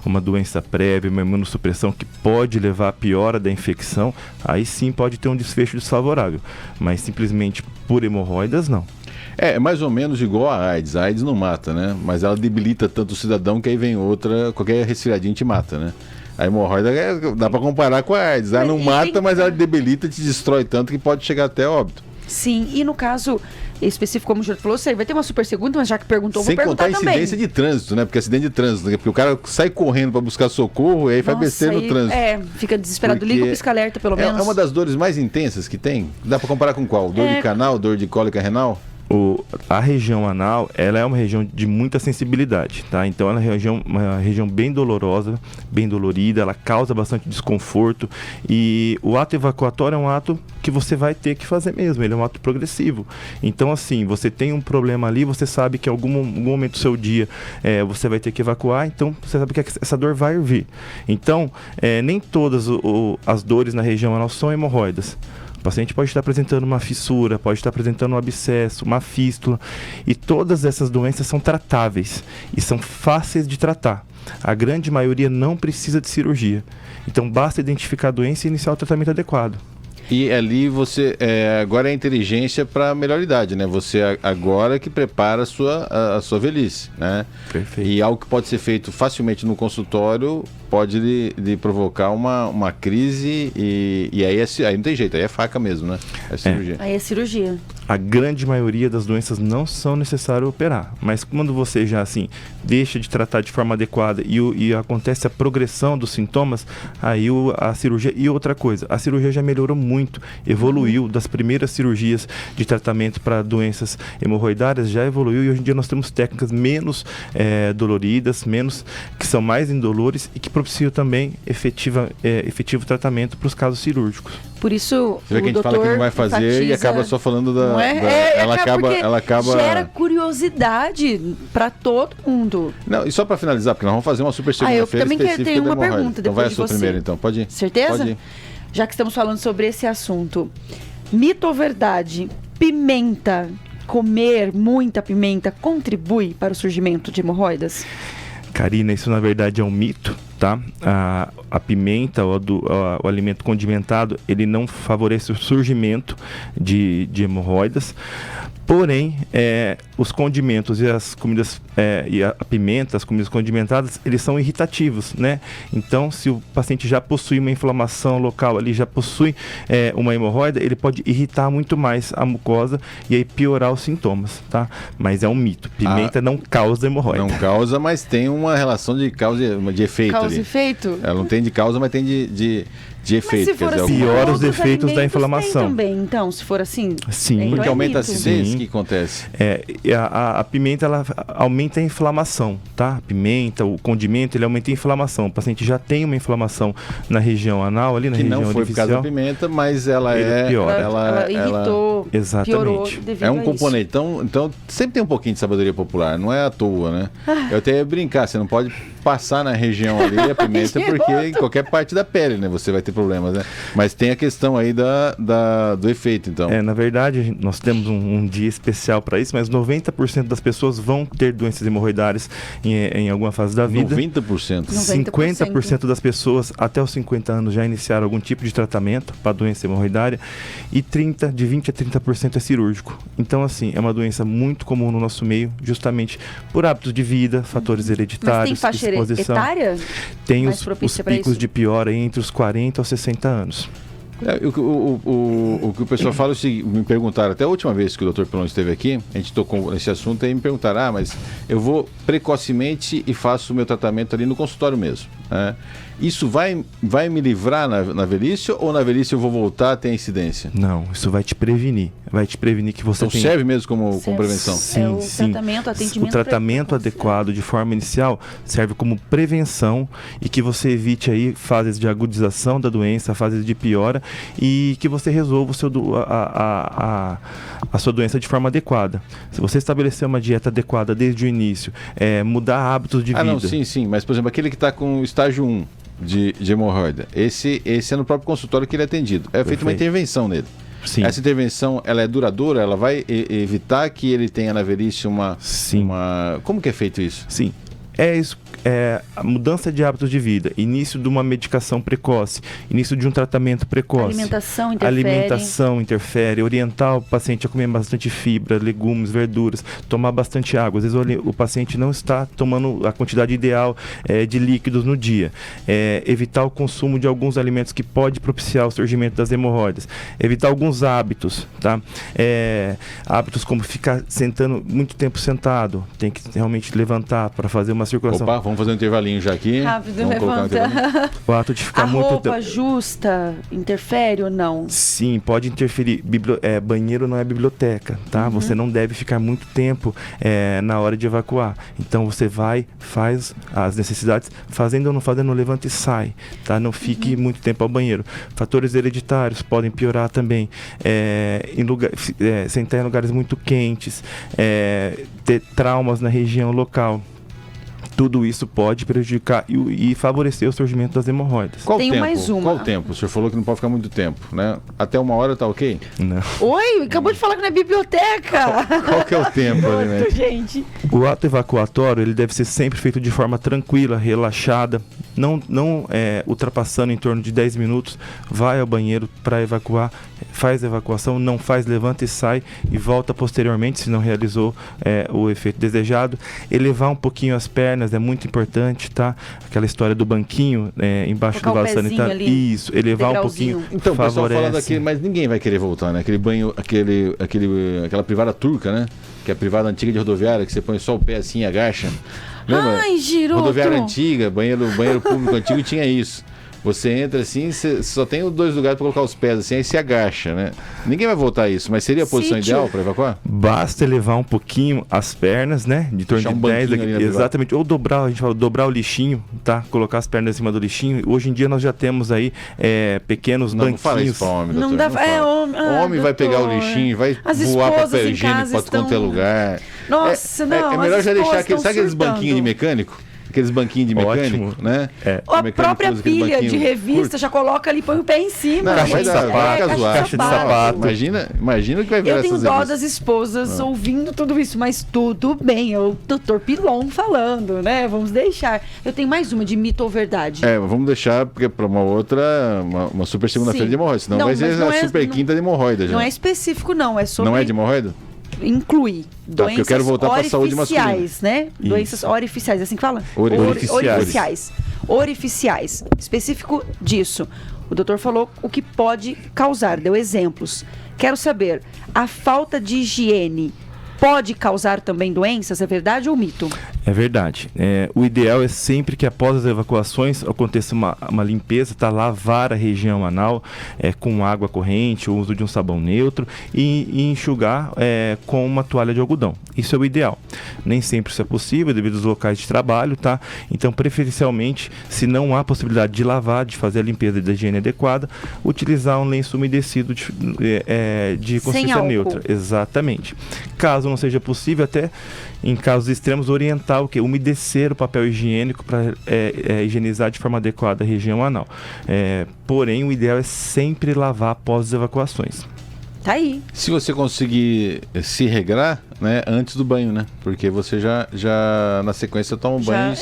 uma doença prévia, uma imunossupressão que pode levar à piora da infecção, aí sim pode ter um desfecho desfavorável. Mas simplesmente por hemorroidas, não. É mais ou menos igual a AIDS. A AIDS não mata, né? Mas ela debilita tanto o cidadão que aí vem outra, qualquer resfriadinho te mata, né? A hemorroida dá pra comparar com a AIDS. Ela não mata, mas ela debilita, te destrói tanto que pode chegar até óbito. Sim, e no caso específico, como o Júlio falou, você vai ter uma super segunda, mas já que perguntou, vou perguntar também. Sem contar a incidência de trânsito, né? Porque acidente de trânsito, né? Porque o cara sai correndo pra buscar socorro e aí faz besteira no trânsito. Fica desesperado. Porque liga o pisca-alerta, pelo menos. É uma das dores mais intensas que tem. Dá pra comparar com qual? Dor de canal, dor de cólica renal? A região anal, ela é uma região de muita sensibilidade, tá? Então ela é uma região bem dolorosa, bem dolorida, ela causa bastante desconforto, e o ato evacuatório é um ato que você vai ter que fazer mesmo, ele é um ato progressivo. Então, assim, você tem um problema ali, você sabe que em algum momento do seu dia você vai ter que evacuar, então você sabe que essa dor vai vir. Então, nem todas as dores na região anal são hemorroidas. O paciente pode estar apresentando uma fissura, pode estar apresentando um abscesso, uma fístula, e todas essas doenças são tratáveis e são fáceis de tratar. A grande maioria não precisa de cirurgia. Então basta identificar a doença e iniciar o tratamento adequado. E ali você, agora é a inteligência para a melhor idade, né? Você agora que prepara a sua velhice, né? Perfeito. E algo que pode ser feito facilmente no consultório pode lhe provocar uma crise e aí não tem jeito, aí é faca mesmo, né? É cirurgia. Aí é cirurgia. A grande maioria das doenças não são necessárias operar, mas quando você já assim deixa de tratar de forma adequada e acontece a progressão dos sintomas, aí a cirurgia. E outra coisa, a cirurgia já melhorou muito, evoluiu das primeiras cirurgias de tratamento para doenças hemorroidárias, já evoluiu, e hoje em dia nós temos técnicas menos doloridas, que são mais indolores e que propiciam também efetivo tratamento para os casos cirúrgicos. Por isso, você vê que a gente fala que não vai fazer enfatiza, e acaba só falando da... ela acaba gera curiosidade para todo mundo. Não, e só para finalizar, porque nós vamos fazer uma super segunda-feira eu também tenho uma pergunta então depois vai a de sua você. primeira, então. Pode ir. Certeza? Pode ir. Já que estamos falando sobre esse assunto. Mito ou verdade? Pimenta, comer muita pimenta contribui para o surgimento de hemorroidas? Karina, isso na verdade é um mito, tá? A pimenta, o alimento condimentado, ele não favorece o surgimento de hemorroidas. Porém, os condimentos e as comidas, e a pimenta, as comidas condimentadas, eles são irritativos, né? Então, se o paciente já possui uma inflamação local ali, já possui uma hemorroida, ele pode irritar muito mais a mucosa e aí piorar os sintomas, tá? Mas é um mito. Pimenta não causa hemorroida. Não causa, mas tem uma relação de causa de efeito causa ali. E efeito? Ela não tem de causa, mas tem de efeito. Mas se for quer dizer, assim, piora os efeitos da inflamação. Tem também, então, se for assim. Sim. Então porque aumenta a mito. acidez, Sim. o que acontece? A pimenta, ela aumenta a inflamação, tá? A pimenta, o condimento, ele aumenta a inflamação. O paciente já tem uma inflamação na região anal, ali na região não foi por causa da pimenta, mas ela piora. Ela irritou, Exatamente. piorou devido é um a componente. Então, sempre tem um pouquinho de sabedoria popular, não é à toa, né? Eu até ia brincar, você não pode passar na região ali a pimenta, porque em qualquer parte da pele, né? Você vai ter problemas, né? Mas tem a questão aí do efeito, então. Na verdade, nós temos um dia especial para isso, mas 90% das pessoas vão ter doenças hemorroidárias em alguma fase da vida. 90%. 50% das pessoas até os 50 anos já iniciaram algum tipo de tratamento para doença hemorroidária, e de 20 a 30% é cirúrgico. Então, assim, é uma doença muito comum no nosso meio, justamente por hábitos de vida, fatores hereditários, Mas tem faixa exposição. etária? Tem mais os propícia pra picos isso? de piora entre os 40 aos 60 anos. O que o pessoal fala é o seguinte, me perguntaram, até a última vez que o Dr. Pelon esteve aqui, a gente tocou nesse assunto, e me perguntaram, mas eu vou precocemente e faço o meu tratamento ali no consultório mesmo, né? Isso vai me livrar na velhice, ou na velhice eu vou voltar a ter incidência? Não, isso vai te prevenir. Vai te prevenir que você Então serve mesmo como prevenção? Sim, o tratamento, atendimento o tratamento precoce. adequado de forma inicial serve como prevenção, e que você evite aí fases de agudização da doença, fases de piora, e que você resolva a sua doença de forma adequada. Se você estabelecer uma dieta adequada desde o início, mudar hábitos de vida. Não, sim, mas por exemplo, aquele que está com estágio 1 de hemorroida, esse é no próprio consultório que ele é atendido. É feita uma intervenção nele. Sim. Essa intervenção, ela é duradoura? Ela vai evitar que ele tenha na velhice Sim. Como que é feito isso? Sim. A mudança de hábitos de vida, início de uma medicação precoce, início de um tratamento precoce. Alimentação interfere, orientar o paciente a comer bastante fibra, legumes, verduras, tomar bastante água. Às vezes o paciente não está tomando a quantidade ideal de líquidos no dia. Evitar o consumo de alguns alimentos que pode propiciar o surgimento das hemorroidas. Evitar alguns hábitos, tá? Hábitos como ficar muito tempo sentado, tem que realmente levantar para fazer uma uma circulação. Opa, vamos fazer um intervalinho já aqui. Rápido, vamos colocar um intervalinho. levanta. O ato de ficar A muito roupa justa interfere ou não? Sim, pode interferir. Banheiro não é biblioteca, tá? Você não deve ficar muito tempo na hora de evacuar. Então você vai, faz as necessidades, fazendo ou não fazendo, levanta e sai, tá? Não fique muito tempo ao banheiro. Fatores hereditários podem piorar também. Sentar em lugares muito quentes, ter traumas na região local. Tudo isso pode prejudicar e favorecer o surgimento das hemorroidas. Tenho mais uma. Qual tempo? O senhor falou que não pode ficar muito tempo, né? Até 1 hora tá ok? Não. Oi, acabou de falar que não é biblioteca. Qual que é o tempo ali, né? Gente. O ato evacuatório ele deve ser sempre feito de forma tranquila, relaxada, não ultrapassando em torno de 10 minutos. Vai ao banheiro para evacuar, faz a evacuação, não faz, levanta e sai e volta posteriormente se não realizou o efeito desejado. Elevar um pouquinho as pernas é muito importante, tá? Aquela história do banquinho embaixo do vaso sanitário. Ali, isso, elevar um pouquinho. Então, o pessoal favorece. fala daquele, mas ninguém vai querer voltar, né? Aquele banho, aquela privada turca, né? Que é a privada antiga de rodoviária, que você põe só o pé assim e agacha. Lembra? Ai, Giroto. Rodoviária antiga, banheiro público antigo tinha isso. Você entra assim, você só tem 2 lugares para colocar os pés assim, aí se agacha, né? Ninguém vai voltar a isso, mas seria a posição ideal para evacuar? Basta elevar um pouquinho as pernas, né? De torno de 10 aqui, exatamente. Ou dobrar, a gente fala dobrar o lixinho, tá? Colocar as pernas em cima do lixinho. Hoje em dia nós já temos aí pequenos banquinhos. Não fala isso para homem, doutor. Não dá, o homem vai pegar o lixinho, vai voar papel higiênico para quanto é lugar. Nossa, não. É melhor já deixar aqueles banquinhos de mecânico. Aqueles banquinhos de mecânico, ótimo, né? A própria pilha de revista já coloca ali, põe o pé em cima. Não, vai caixa de sapato. Imagina o que vai virar essas Eu tenho dó das esposas ouvindo tudo isso, mas tudo bem. É o doutor Pilon falando, né? Vamos deixar. Eu tenho mais uma de mito ou verdade. Vamos deixar porque para uma outra, uma super segunda-feira de hemorroida. Senão vai ser a super quinta de hemorroida já. Não é específico, não. É sobre... Não é de hemorroida? Inclui doenças eu quero voltar para a saúde masculina. Né? Doenças orificiais, assim que fala? Orificiais. Específico disso. O doutor falou o que pode causar, deu exemplos. Quero saber, a falta de higiene pode causar também doenças? É verdade ou mito? É verdade. O ideal é sempre que após as evacuações aconteça uma limpeza, tá? Lavar a região anal com água corrente, o uso de um sabão neutro e enxugar com uma toalha de algodão. Isso é o ideal. Nem sempre isso é possível devido aos locais de trabalho, tá? Então, preferencialmente, se não há possibilidade de lavar, de fazer a limpeza da higiene adequada, utilizar um lenço umedecido de consistência neutra. Exatamente. Caso não seja possível, até em casos extremos, orientar umedecer o papel higiênico para higienizar de forma adequada a região anal. Porém, o ideal é sempre lavar após as evacuações. Tá aí. Se você conseguir se regrar, né, antes do banho, né? Porque você já na sequência toma um banho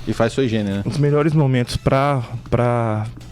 e faz sua higiene, né? Os melhores momentos para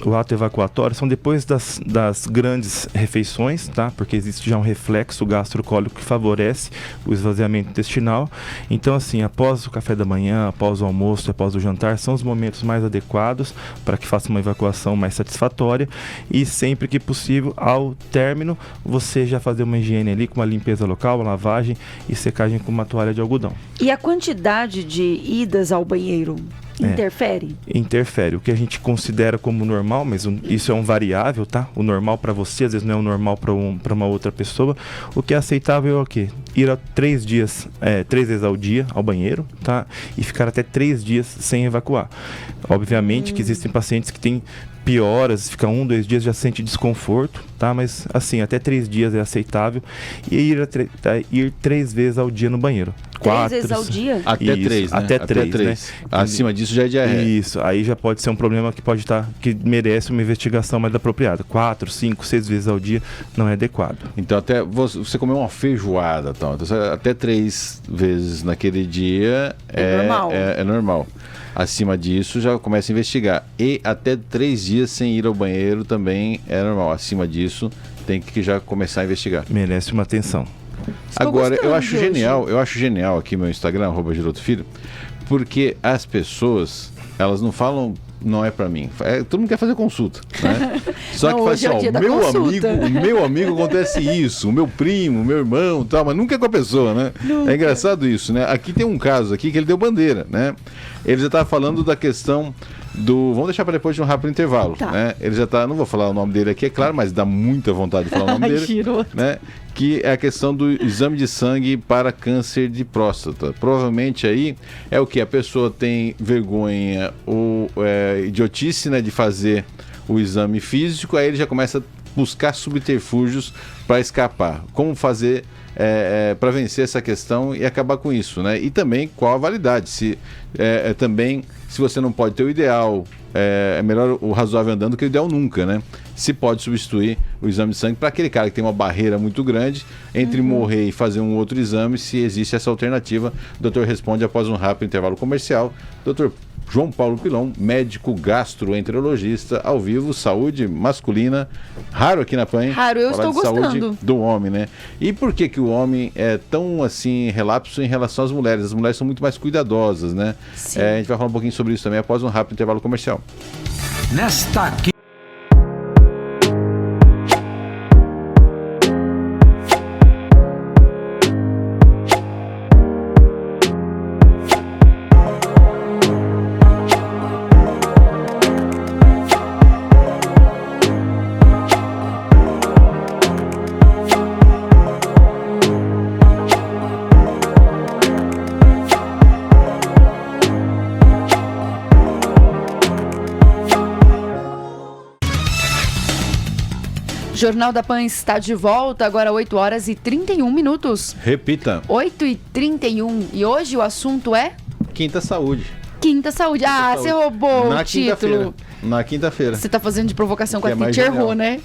o ato evacuatório são depois das grandes refeições, tá? Porque existe já um reflexo gastrocólico que favorece o esvaziamento intestinal. Então, assim, após o café da manhã, após o almoço, após o jantar, são os momentos mais adequados para que faça uma evacuação mais satisfatória. E sempre que possível, ao término, você já fazer uma higiene ali com uma limpeza local, uma lavagem e secagem com uma toalha de algodão. E a quantidade de idas ao banheiro interfere? Interfere. O que a gente considera como normal, mas isso é um variável, tá? O normal para você, às vezes não é o normal para uma outra pessoa. O que é aceitável é o quê? Ir 3 vezes ao dia ao banheiro, tá? E ficar até 3 dias sem evacuar. Obviamente que existem pacientes que têm pioras, fica 1, 2 dias, já sente desconforto, tá? Mas assim, até 3 dias é aceitável. E ir 3 vezes ao dia no banheiro. 3 vezes ao dia? Até 3, né? Até 3, né? Acima disso já é diarreia. Isso, aí já pode ser um problema que merece uma investigação mais apropriada. 4, 5, 6 vezes ao dia não é adequado. Então até você comer uma feijoada, então até 3 vezes naquele dia normal. É normal. Acima disso, já começa a investigar. E até 3 dias sem ir ao banheiro também é normal. Acima disso, tem que já começar a investigar. Merece uma atenção. Agora, eu acho genial aqui meu Instagram, @GirotoFilho, porque as pessoas, elas não falam não é para mim. Todo mundo quer fazer consulta, né? Só não, que faz assim, o meu amigo acontece isso, o meu primo, o meu irmão, tal, mas nunca é com a pessoa, né? Nunca. É engraçado isso, né? Aqui tem um caso aqui que ele deu bandeira, né? Ele já estava falando da questão vamos deixar para depois de um rápido intervalo, tá, né? Ele já está, não vou falar o nome dele aqui, é claro, mas dá muita vontade de falar o nome dele, né? Que é a questão do exame de sangue para câncer de próstata. Provavelmente aí é o que a pessoa tem vergonha ou idiotice, né, de fazer o exame físico, aí ele já começa a buscar subterfúgios para escapar. Como fazer para vencer essa questão e acabar com isso, né? E também qual a validade, se você não pode ter o ideal, é melhor o razoável andando que o ideal nunca, né? Se pode substituir o exame de sangue para aquele cara que tem uma barreira muito grande entre morrer e fazer um outro exame, se existe essa alternativa. O doutor responde após um rápido intervalo comercial. Doutor João Paulo Pilon, médico gastroenterologista, ao vivo, saúde masculina, raro aqui na PAN. Raro, eu estou gostando. Saúde do homem, né? E por que o homem é tão, assim, relapso em relação às mulheres? As mulheres são muito mais cuidadosas, né? A gente vai falar um pouquinho sobre isso também após um rápido intervalo comercial. Nesta Jornal da PAN está de volta, agora 8 horas e 31 minutos. Repita. 8h31. E hoje o assunto é? Quinta Saúde. Quinta Saúde. Você roubou o título. Na quinta-feira. Você tá fazendo de provocação com a Teacher Rô, né?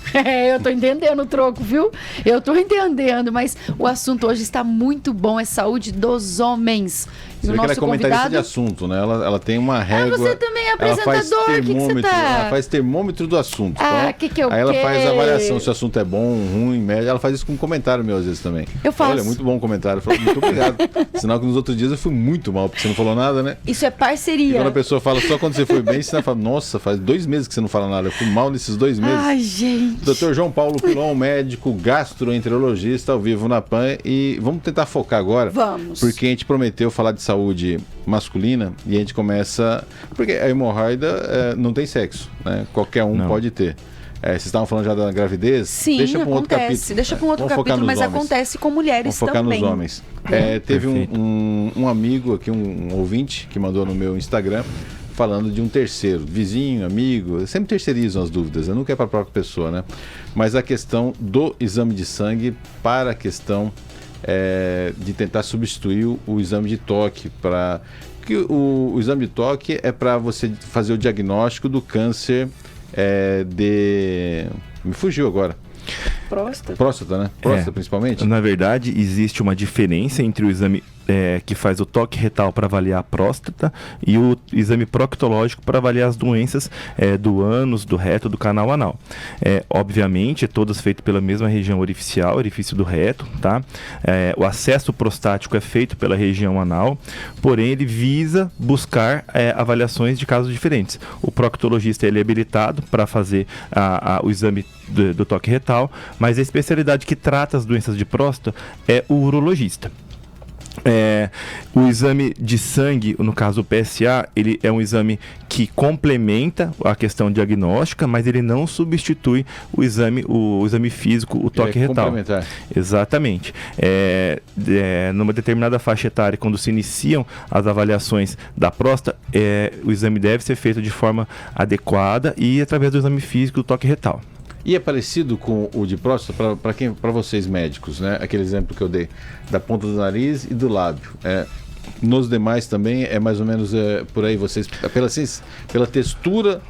Eu tô entendendo o troco, viu? Eu tô entendendo, mas o assunto hoje está muito bom, é saúde dos homens. Você vê que ela é comentarista de assunto, né? Ela tem uma régua. Você também é apresentador, o que você tá? Ela faz termômetro do assunto. Que eu Aí ela faz a avaliação se o assunto é bom, ruim, médio. Ela faz isso com um comentário meu às vezes também. Eu faço. Olha, muito bom o comentário. Eu falo, muito obrigado. Sinal que nos outros dias eu fui muito mal, porque você não falou nada, né? Isso é parceria. E quando a pessoa fala só quando você foi bem, você fala, nossa, faz 2 meses que você não fala nada. Eu fui mal nesses 2 meses. Ai, gente. Dr. João Paulo Pilon, médico gastroenterologista, ao vivo na PAN. E vamos tentar focar agora. Vamos. Porque a gente prometeu falar de saúde masculina e a gente começa... Porque a hemorroida não tem sexo, né? Qualquer um pode ter. Vocês estavam falando já da gravidez? Sim, deixa para um outro capítulo. Deixa para um outro capítulo, mas homens. Acontece com mulheres também. Vamos focar nos homens. Teve um amigo aqui, um ouvinte, que mandou no meu Instagram, falando de um terceiro, vizinho, amigo, sempre terceirizam as dúvidas, nunca é para a própria pessoa, né? Mas a questão do exame de sangue para a questão de tentar substituir o exame de toque, que o exame de toque é para você fazer o diagnóstico do câncer me fugiu agora. Próstata, né? Próstata, principalmente. Na verdade, existe uma diferença entre o exame que faz o toque retal para avaliar a próstata e o exame proctológico para avaliar as doenças do ânus, do reto, do canal anal. Obviamente, todas feitas pela mesma região orificial, orifício do reto, tá? O acesso prostático é feito pela região anal, porém ele visa buscar avaliações de casos diferentes. O proctologista ele é habilitado para fazer o exame do toque retal, mas a especialidade que trata as doenças de próstata é o urologista. O exame de sangue, no caso o PSA, ele é um exame que complementa a questão diagnóstica, mas ele não substitui o exame físico, o toque retal. Complementar. Exatamente. Numa determinada faixa etária, quando se iniciam as avaliações da próstata, o exame deve ser feito de forma adequada e através do exame físico, do toque retal. E é parecido com o de próstata para vocês médicos, né? Aquele exemplo que eu dei da ponta do nariz e do lábio. Nos demais também é mais ou menos por aí, vocês pela textura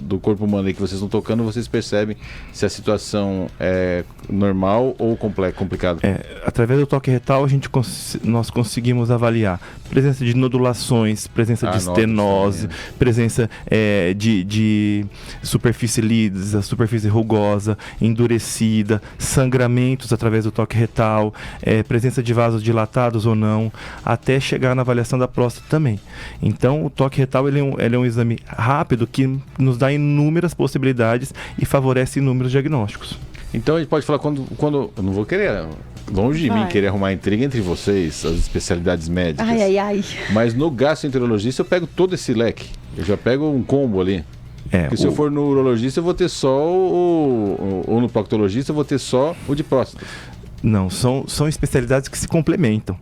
do corpo humano aí que vocês estão tocando, vocês percebem se a situação é normal ou complicada. Através do toque retal nós conseguimos avaliar presença de nodulações, presença de estenose, presença de superfície lisa, superfície rugosa, endurecida, sangramentos através do toque retal, presença de vasos dilatados ou não, até chegar na avaliação da próstata também. Então, o toque retal ele é um exame rápido que nos dá inúmeras possibilidades e favorece inúmeros diagnósticos. Então a gente pode falar quando eu não vou querer, longe de mim querer arrumar intriga entre vocês, as especialidades médicas. Ai. Mas no gastroenterologista eu pego todo esse leque. Eu já pego um combo ali. Porque se eu for no urologista eu vou ter só ou no proctologista eu vou ter só o de próstata. Não, são especialidades que se complementam.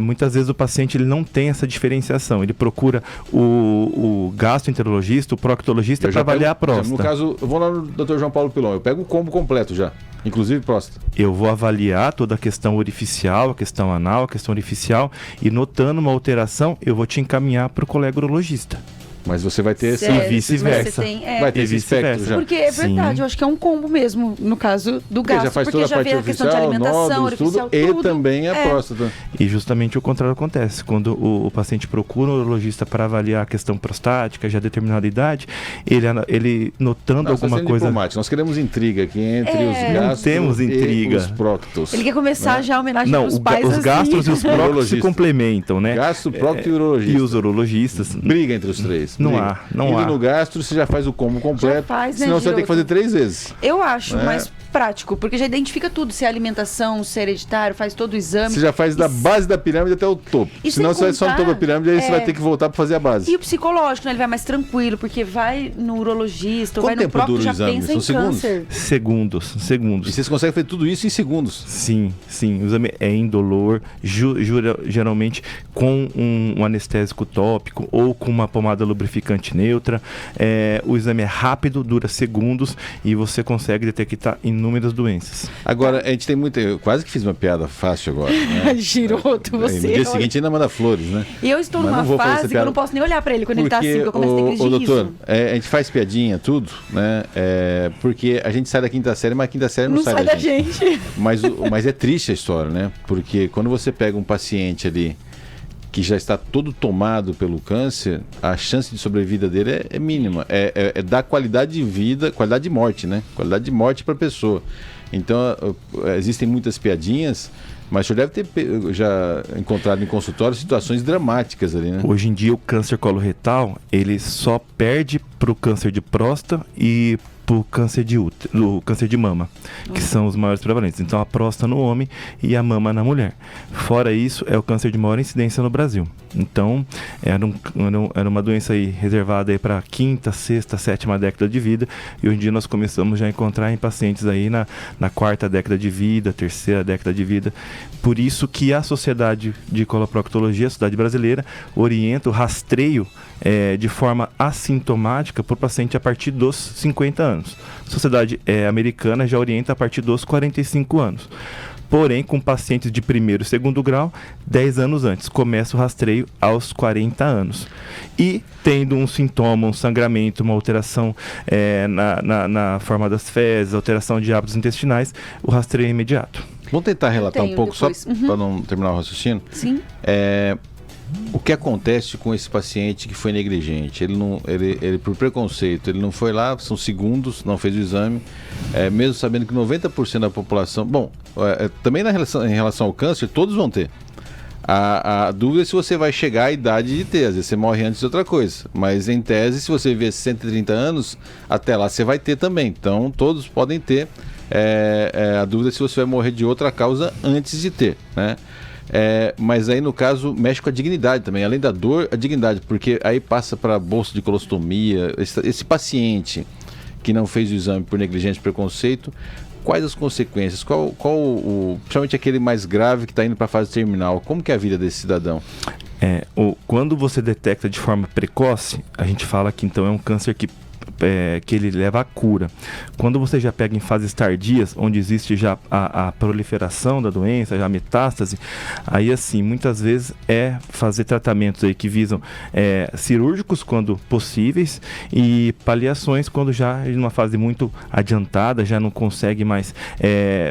Muitas vezes o paciente ele não tem essa diferenciação. Ele procura o gastroenterologista, o proctologista para avaliar a próstata. No caso, eu vou lá no Dr. João Paulo Pilon, eu pego o combo completo já, inclusive próstata. Eu vou avaliar toda a questão orificial, a questão anal, a questão orificial, e notando uma alteração, eu vou te encaminhar para o colega urologista. Mas você vai ter e vice-versa. Vai ter esse espectro já. Porque é verdade, eu acho que é um combo mesmo, no caso do gastro. Já faz porque toda a já parte vê a questão de alimentação, orificial, tudo. E também a próstata. E justamente o contrário acontece. Quando o paciente procura um urologista para avaliar a questão prostática, já determinada idade, ele notando alguma coisa... Nós queremos intriga aqui entre os gastros temos intriga. E os proctos. Ele quer começar já a homenagem aos pais os assim. gastros e os proctos se complementam, né? Gastro, procto e urologista. E os urologistas. Briga entre os três. Não há. Indo no gastro, você já faz o combo completo. Senão você vai ter que fazer 3 vezes. Eu acho mais prático, porque já identifica tudo. Se é alimentação, se é hereditário, faz todo o exame. Você já faz da base da pirâmide até o topo. Senão você vai só no topo da pirâmide, aí você vai ter que voltar para fazer a base. E o psicológico, né? Ele vai mais tranquilo, porque vai no urologista, ou vai no próprio, já pensa em câncer. Segundos. E vocês conseguem fazer tudo isso em segundos? Sim. O exame é indolor, geralmente com um anestésico tópico ou com uma pomada lubrificante neutra. O exame é rápido, dura segundos e você consegue detectar inúmeras doenças. Agora, a gente tem muita... Eu quase que fiz uma piada fácil agora, né? Giroto, você. No dia seguinte ainda manda flores, né? E eu estou numa fase que eu não posso nem olhar pra ele quando ele tá assim, que eu começo a ter crise de riso. Doutor, a gente faz piadinha, tudo, né? Porque a gente sai da quinta série, mas a quinta série não sai da gente. Mas é triste a história, né? Porque quando você pega um paciente ali que já está todo tomado pelo câncer, a chance de sobrevida dele é mínima. É dar qualidade de vida, qualidade de morte, né? Qualidade de morte para a pessoa. Então, existem muitas piadinhas, mas o senhor deve ter já encontrado em consultório situações dramáticas ali, né? Hoje em dia, o câncer coloretal, ele só perde para o câncer de próstata e para o câncer de útero, o câncer de mama, que são os maiores prevalentes. Então, a próstata no homem e a mama na mulher. Fora isso, é o câncer de maior incidência no Brasil. Então, era uma doença aí reservada para a 5ª, 6ª, 7ª década de vida, e hoje em dia nós começamos já a encontrar em pacientes aí na 4ª década de vida, 3ª década de vida. Por isso que a Sociedade de Coloproctologia, a Sociedade Brasileira, orienta o rastreio de forma assintomática para o paciente a partir dos 50 anos. A Sociedade Americana já orienta a partir dos 45 anos. Porém, com pacientes de 1º e 2º grau, 10 anos antes. Começa o rastreio aos 40 anos. E tendo um sintoma, um sangramento, uma alteração na forma das fezes, alteração de hábitos intestinais, o rastreio é imediato. Vamos tentar relatar um pouco, depois. Só para não terminar o raciocínio? Sim. O que acontece com esse paciente que foi negligente? Ele por preconceito, ele não foi lá, são segundos, não fez o exame, mesmo sabendo que 90% da população... Bom, também em relação ao câncer, todos vão ter. A dúvida é se você vai chegar à idade de ter, às vezes você morre antes de outra coisa. Mas em tese, se você viver 130 anos, até lá você vai ter também. Então, todos podem ter. A dúvida é se você vai morrer de outra causa antes de ter, né? Mas aí no caso mexe com a dignidade também, além da dor, a dignidade, porque aí passa para bolsa de colostomia. Esse paciente que não fez o exame por negligência e preconceito, quais as consequências? Principalmente aquele mais grave que está indo para a fase terminal, como que é a vida desse cidadão? Quando você detecta de forma precoce, a gente fala que então é um câncer que ele leva à cura. Quando você já pega em fases tardias, onde existe já a proliferação da doença, já a metástase, aí assim, muitas vezes fazer tratamentos aí que visam cirúrgicos quando possíveis e paliações quando já em uma fase muito adiantada, já não consegue mais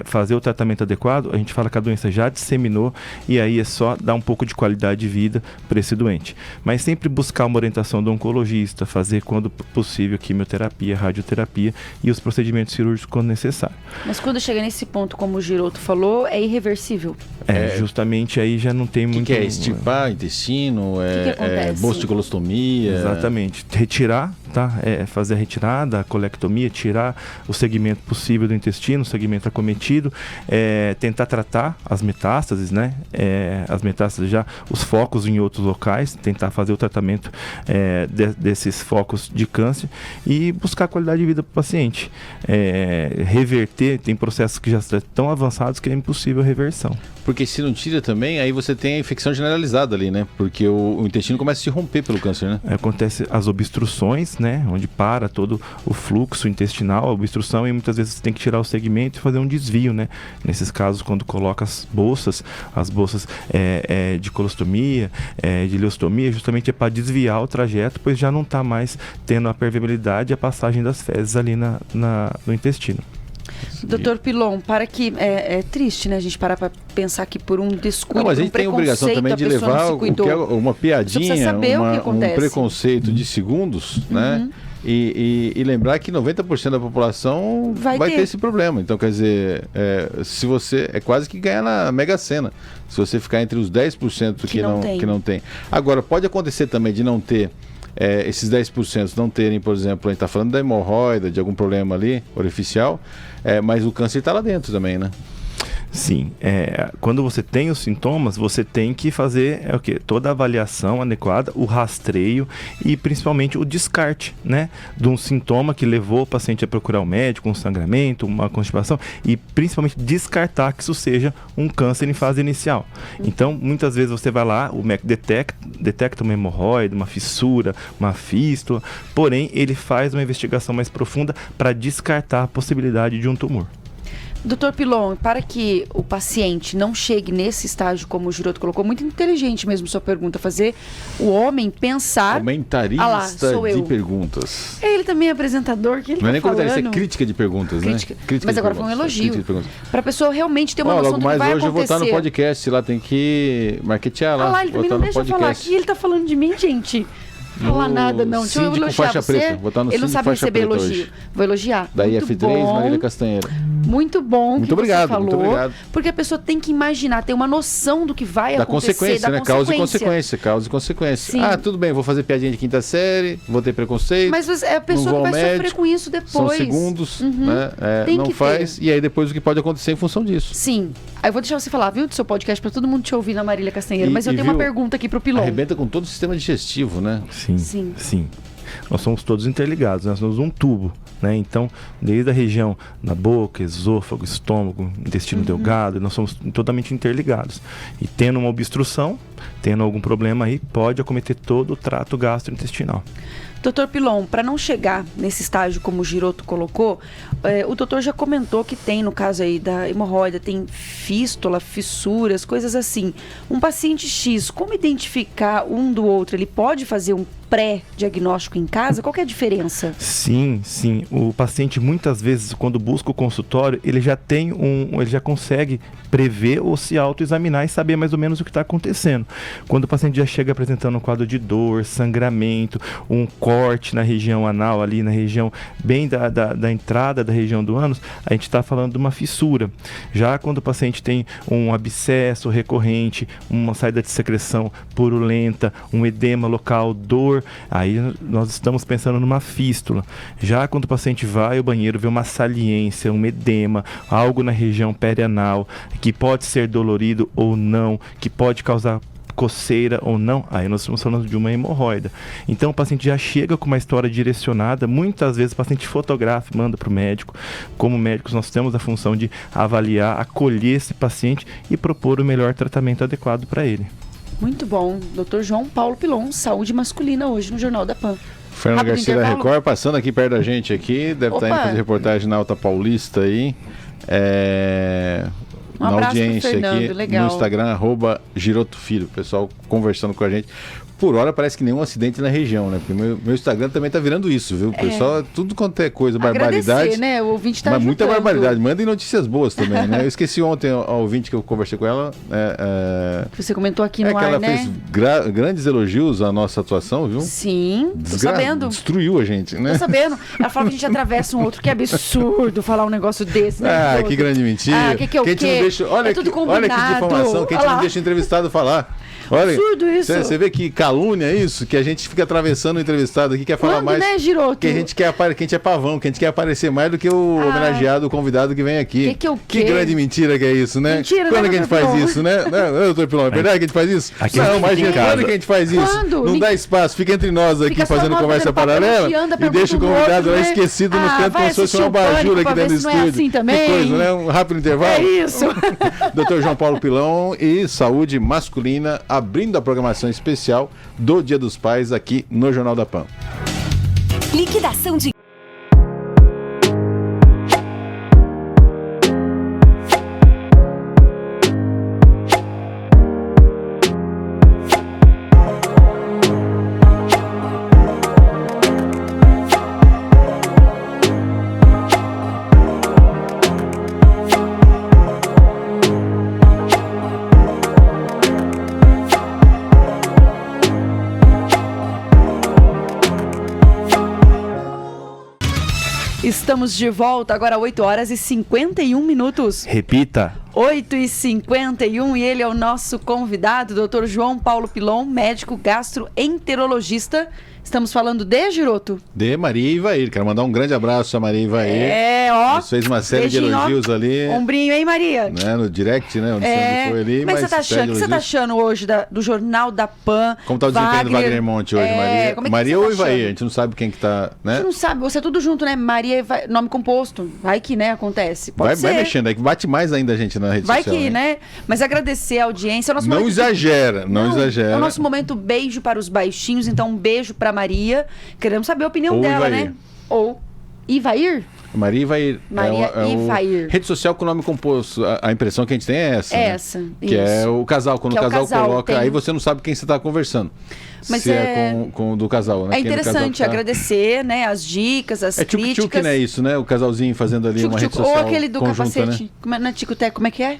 fazer o tratamento adequado, a gente fala que a doença já disseminou e aí é só dar um pouco de qualidade de vida para esse doente. Mas sempre buscar uma orientação do oncologista, fazer quando possível quimioterapia, radioterapia e os procedimentos cirúrgicos quando necessário. Mas quando chega nesse ponto, como o Giroto falou, é irreversível? Justamente aí já não tem muito... O que é extirpar intestino? Bolsa de colostomia? Exatamente. Retirar, tá? Fazer a retirada, a colectomia, tirar o segmento possível do intestino, o segmento acometido, tentar tratar as metástases, né? As metástases já, os focos em outros locais, tentar fazer o tratamento desses focos de câncer e buscar qualidade de vida para o paciente. Reverter, tem processos que já estão tão avançados que é impossível a reversão. Porque se não tira também, aí você tem a infecção generalizada ali, né? Porque o intestino começa a se romper pelo câncer, né? Acontece as obstruções, né? Onde para todo o fluxo intestinal, a obstrução, e muitas vezes você tem que tirar o segmento e fazer um desvio, né? Nesses casos, quando coloca as bolsas de colostomia, de ileostomia, justamente é para desviar o trajeto, pois já não está mais tendo a permeabilidade e a passagem das fezes ali no intestino. Doutor Pilon, é triste, né? A gente parar para pensar que por um descuido, mas a gente tem a obrigação também de levar uma piadinha, um preconceito de segundos, né? E lembrar que 90% da população vai ter esse problema. Então, quer dizer, se você... É quase que ganhar na Mega Sena. Se você ficar entre os 10% que não tem. Agora, pode acontecer também de não ter... esses 10% não terem, por exemplo, a gente está falando da hemorroida, de algum problema ali, orificial, mas o câncer está lá dentro também, né? Sim, quando você tem os sintomas, você tem que fazer toda a avaliação adequada, o rastreio e principalmente o descarte, né, de um sintoma que levou o paciente a procurar um médico, um sangramento, uma constipação, e principalmente descartar que isso seja um câncer em fase inicial. Então, muitas vezes você vai lá, o médico detecta uma hemorroide, uma fissura, uma fístula, porém ele faz uma investigação mais profunda para descartar a possibilidade de um tumor. Doutor Pilon, para que o paciente não chegue nesse estágio, como o Giroto colocou, muito inteligente mesmo sua pergunta, fazer o homem pensar... Comentarista de perguntas. Ele também é apresentador, que ele não tá é nem falando. Comentarista, é crítica de perguntas, né? Mas agora foi um elogio. Para a pessoa realmente ter uma noção do que vai acontecer. Logo mais hoje eu vou estar no podcast, lá tem que marketear lá. Ele também não deixa eu falar aqui, ele tá falando de mim, gente. Não falar nada, não. Deixa eu elogiar você. Ele não sabe receber elogio. Hoje. Vou elogiar. Da IF3, Marília Castanheira. Muito bom que você falou. Muito obrigado. Porque a pessoa tem que imaginar, ter uma noção do que vai acontecer. Consequência, né? Causa e consequência. Sim. Tudo bem, vou fazer piadinha de quinta série, vou ter preconceito. Mas é a pessoa que vai sofrer com isso depois. São segundos, né? Não faz. E aí depois o que pode acontecer em função disso. Sim. Aí eu vou deixar você falar, viu, do seu podcast, para todo mundo te ouvir na Marília Castanheira. Mas eu tenho uma pergunta aqui pro Pilon. Arrebenta com todo o sistema digestivo, né? Sim. Nós somos todos interligados, nós somos um tubo, né? Então, desde a região da boca, esôfago, estômago, intestino delgado, nós somos totalmente interligados. E tendo uma obstrução, tendo algum problema aí, pode acometer todo o trato gastrointestinal. Doutor Pilon, para não chegar nesse estágio como o Giroto colocou, o doutor já comentou que tem, no caso aí da hemorroida, tem fístula, fissuras, coisas assim. Um paciente X, como identificar um do outro? Ele pode fazer um pré-diagnóstico em casa? Qual que é a diferença? Sim. O paciente, muitas vezes, quando busca o consultório, ele já consegue prever ou se autoexaminar e saber mais ou menos o que está acontecendo. Quando o paciente já chega apresentando um quadro de dor, sangramento, um corte na região anal, ali na região bem da entrada da região do ânus, a gente está falando de uma fissura. Já quando o paciente tem um abscesso recorrente, uma saída de secreção purulenta, um edema local, dor, aí nós estamos pensando numa fístula. Já quando o paciente vai ao banheiro, vê uma saliência, um edema, algo na região perianal, que pode ser dolorido ou não, que pode causar coceira ou não, aí nós estamos falando de uma hemorroida. Então o paciente já chega com uma história direcionada, muitas vezes o paciente fotografa e manda para o médico. Como médicos nós temos a função de avaliar, acolher esse paciente e propor o melhor tratamento adequado para ele. Muito bom. Dr. João Paulo Pilon, saúde masculina hoje no Jornal da PAN. Fernando Garcia da Record passando aqui perto da gente aqui, deve estar indo fazer reportagem na Alta Paulista aí. Um abraço audiência pro Fernando, aqui legal. No Instagram, @GirotoFilho, o pessoal conversando com a gente. por hora parece que nenhum acidente na região, né? Porque meu Instagram também tá virando isso, viu? O pessoal, tudo quanto é coisa, barbaridade. Né? O ouvinte tá mas ajudando. muita barbaridade. Mandem notícias boas também, né? Eu esqueci ontem a ouvinte que eu conversei com ela. Você comentou aqui no que ar, ela né? fez grandes elogios à nossa atuação, viu? Sim, tô sabendo. Destruiu a gente, né? Tô sabendo. Ela fala que a gente atravessa um outro. Que absurdo falar um negócio desse, né? Que grande mentira. Que é o quê? Não deixa... olha, é tudo olha que difamação. Que a gente não deixa o entrevistado falar. Olha, absurdo isso. Você vê que calúnia isso, que a gente fica atravessando o entrevistado aqui, quer falar mais. Né, Giroto? Que a gente quer que a gente é pavão, que a gente quer aparecer mais do que o homenageado, o convidado que vem aqui. Que grande mentira que é isso, né? Mentira, quando né, que a gente faz isso, né? Não, doutor Pilão, é verdade que a gente faz isso? Aqui não, mas quando que a gente faz isso? Quando? Não dá espaço, fica entre nós aqui fazendo conversa paralela e deixa o convidado lá esquecido no canto como se fosse uma abajur aqui dentro do estúdio. Assim também. Que coisa, né? Um rápido intervalo. É isso. Doutor João Paulo Pilão e saúde masculina abrindo a programação especial do Dia dos Pais aqui no Jornal da PAN. Liquidação de Estamos de volta agora 8 horas e 51 minutos. Repita. 8h51 e ele é o nosso convidado, Dr. João Paulo Pilon, médico gastroenterologista. Estamos falando de, Giroto? De Maria Ivair. Quero mandar um grande abraço a Maria Ivair. Ó. Fez uma série de elogios ali. Ombrinho, hein, Maria? Né, no direct, né? Onde você foi ali. Como é que você tá achando? O que você tá achando hoje do Jornal da PAN? Como tá o desempenho do Wagner Monte hoje, Maria? Como é que Maria você ou tá Ivair? achando? A gente não sabe quem que tá, né? A gente não sabe, você é tudo junto, né? Maria Ivair, nome composto. Vai que, né, acontece. Pode ser. Vai mexendo, aí que bate mais ainda a gente na rede vai social. Vai que, né? Mas agradecer a audiência. Não exagera, não exagera. É o nosso momento beijo para os baixinhos, então um beijo pra Maria. Queremos saber a opinião ou dela, Ivair. né? Ou Ivair? Maria Ivair. Maria Ivair. Rede social com nome composto. A impressão que a gente tem é essa. É né? essa. Que é o casal. Quando o casal coloca, tem... aí você não sabe quem você está conversando. Mas se com o do casal, né? É interessante agradecer, né? As dicas, as críticas. Tchuc-tchuc, né? Isso, né? O casalzinho fazendo ali uma rede social. Ou aquele do conjunta, capacete. Né? Não é tico-teco, como é que é?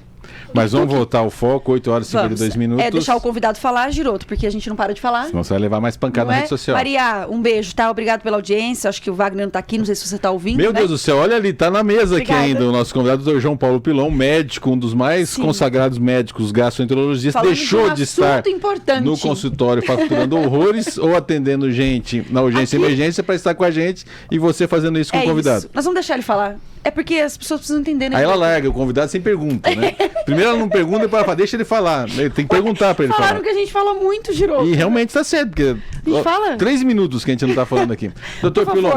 Mas vamos voltar ao foco, 8 horas e 52 minutos. É deixar o convidado falar, Giroto, porque a gente não para de falar. Senão você vai levar mais pancada na rede social. Maria, um beijo, tá? Obrigado pela audiência. Acho que o Wagner não tá aqui, não sei se você tá ouvindo. Meu Deus do céu, olha ali, tá na mesa Obrigada. aqui ainda o nosso convidado, o Dr. João Paulo Pilon, médico, um dos mais consagrados médicos gastroenterologistas, falando deixou de estar importante. no consultório faturando horrores ou atendendo gente na urgência e emergência para estar com a gente e você fazendo isso com o convidado. Isso. Nós vamos deixar ele falar. É porque as pessoas precisam entender, né? Aí ela larga o convidado sem pergunta, né? Primeiro ela não pergunta e fala, deixa ele falar. Tem que perguntar para ele falar. Falaram que a gente fala muito, Giroto. E realmente tá certo, porque fala. 3 minutos que a gente não tá falando aqui. Doutor Pilon,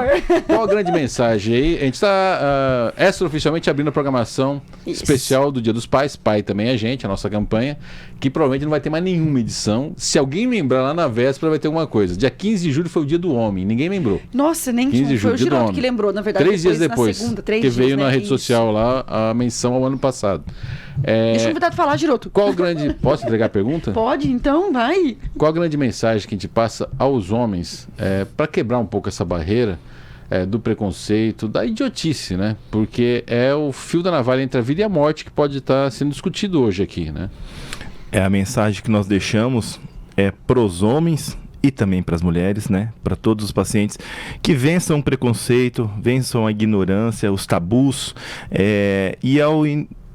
qual a grande mensagem aí? A gente está extraoficialmente abrindo a programação especial do Dia dos Pais, pai também é gente, a nossa campanha, que provavelmente não vai ter mais nenhuma edição. Se alguém lembrar lá na véspera, vai ter alguma coisa. Dia 15 de julho foi o Dia do Homem, ninguém lembrou. Nossa, nem 15 de julho, foi o Giroto que lembrou, na verdade. 3 dias depois, na segunda, 3 que dias, veio né? na rede social lá a menção ao ano passado. Deixa o convidado falar, Giroto. Qual grande... Posso entregar a pergunta? Pode, então, vai. Qual a grande mensagem que a gente passa aos homens para quebrar um pouco essa barreira do preconceito, da idiotice, né? Porque é o fio da navalha entre a vida e a morte que pode estar sendo discutido hoje aqui, né? A mensagem que nós deixamos para os homens e também para as mulheres, né? Para todos os pacientes, que vençam o preconceito, vençam a ignorância, os tabus, e ao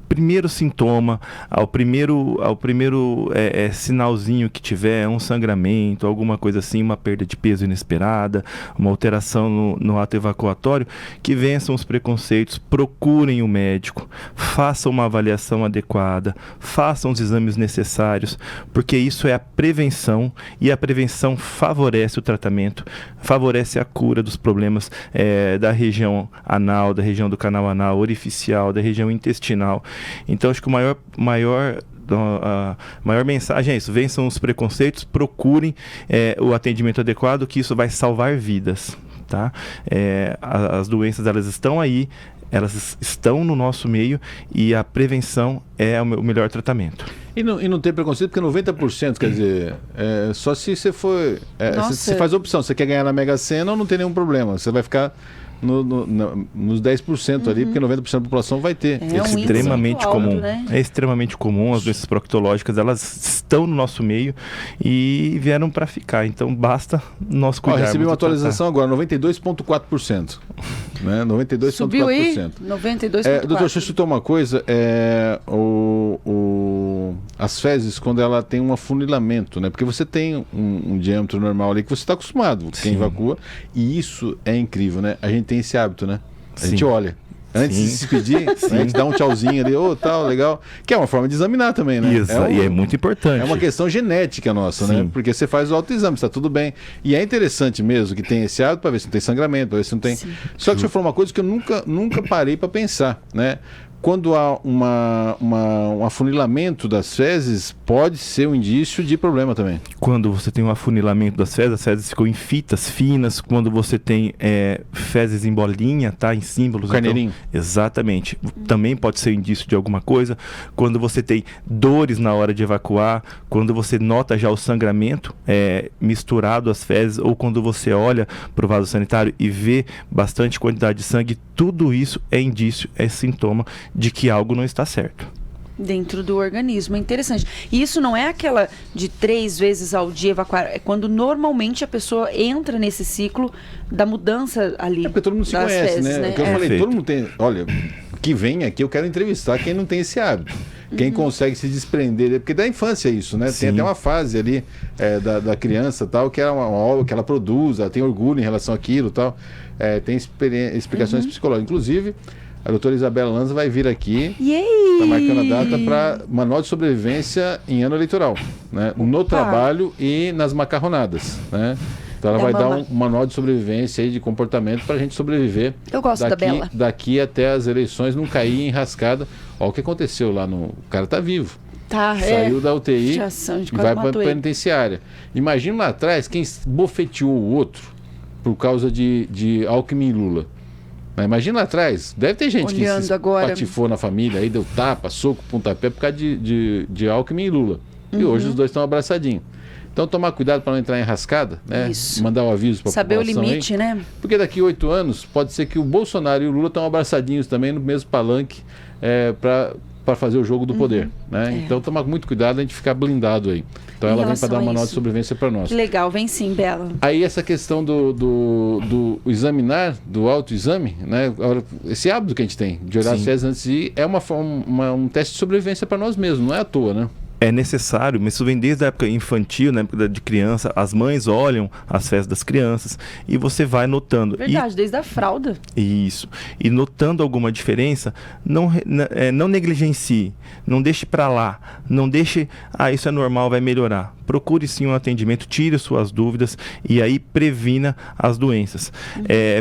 primeiro sintoma, ao primeiro sinalzinho que tiver, um sangramento, alguma coisa assim, uma perda de peso inesperada, uma alteração no ato evacuatório, que vençam os preconceitos, procurem o médico, façam uma avaliação adequada, façam os exames necessários, porque isso é a prevenção, e a prevenção favorece o tratamento, favorece a cura dos problemas da região anal, da região do canal anal, orificial, da região intestinal. Então, acho que a maior mensagem é isso: vençam os preconceitos, procurem o atendimento adequado, que isso vai salvar vidas, tá? As doenças, elas estão aí, elas estão no nosso meio, e a prevenção é o melhor tratamento. E não tem preconceito, porque 90%, quer dizer, só se você for... você faz a opção, você quer ganhar na Mega Sena ou não tem nenhum problema. Você vai ficar nos 10% ali, porque 90% da população vai ter. É extremamente comum. Alto, né? É extremamente comum. As doenças proctológicas, elas estão no nosso meio e vieram para ficar. Então, basta nós cuidarmos. Recebi uma atualização agora, 92,4%. Né? 92,4%. Subiu aí? 92,4%. Doutor, deixa eu citar uma coisa. As fezes, quando ela tem um afunilamento, né? Porque você tem um diâmetro normal ali que você está acostumado, quem evacua, e isso é incrível, né? A gente tem esse hábito, né? A gente olha. Antes de se pedir, a gente dá um tchauzinho ali, tal, legal. Que é uma forma de examinar também, né? Isso, e é muito importante. É uma questão genética nossa, né? Porque você faz o autoexame, está tudo bem. E é interessante mesmo que tem esse hábito para ver se não tem sangramento, para ver se não tem... Só que você falou uma coisa que eu nunca parei para pensar, né? Quando há um afunilamento das fezes, pode ser um indício de problema também. Quando você tem um afunilamento das fezes, as fezes ficam em fitas finas. Quando você tem fezes em bolinha, tá? Em símbolos. Carneirinho. Então, exatamente. Também pode ser indício de alguma coisa. Quando você tem dores na hora de evacuar, quando você nota já o sangramento misturado às fezes, ou quando você olha para o vaso sanitário e vê bastante quantidade de sangue, tudo isso é indício, é sintoma de que algo não está certo. Dentro do organismo, é interessante. E isso não é aquela de 3 vezes ao dia evacuar, é quando normalmente a pessoa entra nesse ciclo da mudança ali. Porque todo mundo se conhece, fezes, né? É o que eu falei, todo mundo tem... Olha, que vem aqui, eu quero entrevistar quem não tem esse hábito. Quem consegue se desprender, porque da infância é isso, né? Sim. Tem até uma fase ali da criança tal, que é uma obra que ela produz, ela tem orgulho em relação àquilo tal. Tem explicações psicológicas. Inclusive, a doutora Isabela Lanza vai vir aqui, está marcando a data para manual de sobrevivência em ano eleitoral, né? No trabalho e nas macarronadas, né? Então ela vai dar um manual de sobrevivência aí, de comportamento para a gente sobreviver. Eu gosto da Bela. Daqui até as eleições, não cair em rascada. Olha o que aconteceu lá no... O cara está vivo. Saiu da UTI e vai para a penitenciária. Imagina lá atrás quem bofeteou o outro por causa de Alckmin e Lula. Imagina lá atrás, deve ter gente que se patifou na família, aí deu tapa, soco, pontapé por causa de Alckmin e Lula. E hoje os dois estão abraçadinhos. Então tomar cuidado para não entrar em rascada, né? Isso. Mandar o aviso para a população. Saber o limite, aí, né? Porque daqui a 8 anos pode ser que o Bolsonaro e o Lula estão abraçadinhos também no mesmo palanque para fazer o jogo do poder, né? Então tomar muito cuidado, a gente ficar blindado aí. Então ela vem para dar um manual de sobrevivência para nós. Que legal, vem sim, Bela. Aí essa questão do examinar, do autoexame, né? Esse hábito que a gente tem de olhar as fezes antes de ir, é um teste de sobrevivência para nós mesmos, não é à toa, né? É necessário, mas isso vem desde a época infantil, na época de criança. As mães olham as fezes das crianças e você vai notando. Verdade, desde a fralda. Isso. E notando alguma diferença, não negligencie, não deixe para lá, não deixe, isso é normal, vai melhorar. Procure sim um atendimento, tire suas dúvidas e aí previna as doenças.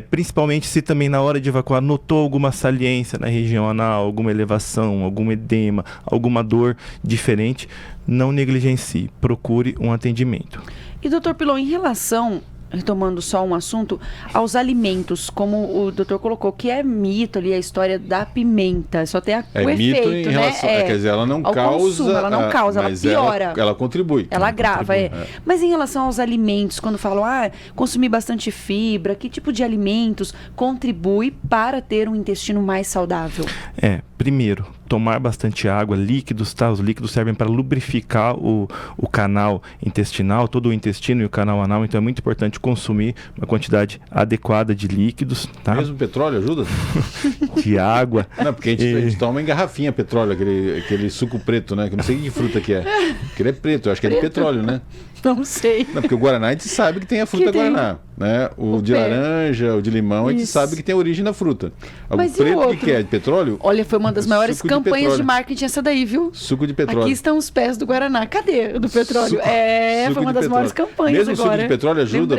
Principalmente se também na hora de evacuar notou alguma saliência na região anal, alguma elevação, algum edema, alguma dor diferente, não negligencie, procure um atendimento. E doutor Pilon, em relação, retomando só um assunto, aos alimentos, como o doutor colocou, que é mito ali a história da pimenta, só tem o efeito, em relação, né? Quer dizer, ela não causa... Consumo, ela não causa, ela piora. Ela contribui. Ela agrava, Mas em relação aos alimentos, quando falam, consumir bastante fibra, que tipo de alimentos contribui para ter um intestino mais saudável? Primeiro, tomar bastante água, líquidos, tá? Os líquidos servem para lubrificar o canal intestinal, todo o intestino e o canal anal, então é muito importante consumir uma quantidade adequada de líquidos, tá? Mesmo petróleo ajuda? De água. Não, porque a gente toma em garrafinha petróleo, aquele suco preto, né? Que eu não sei que fruta que é. Porque ele é preto, eu acho que é de petróleo, né? Não sei. Não, porque o Guaraná a gente sabe que tem a fruta Guaraná, né? O de laranja, o de limão, a gente sabe que tem a origem da fruta. O preto que é de petróleo? Olha, foi uma das maiores campanhas de marketing essa daí, viu? Suco de petróleo. Aqui estão os pés do Guaraná. Cadê o do petróleo? Foi uma das maiores campanhas. Mesmo agora. Mesmo o suco de petróleo ajuda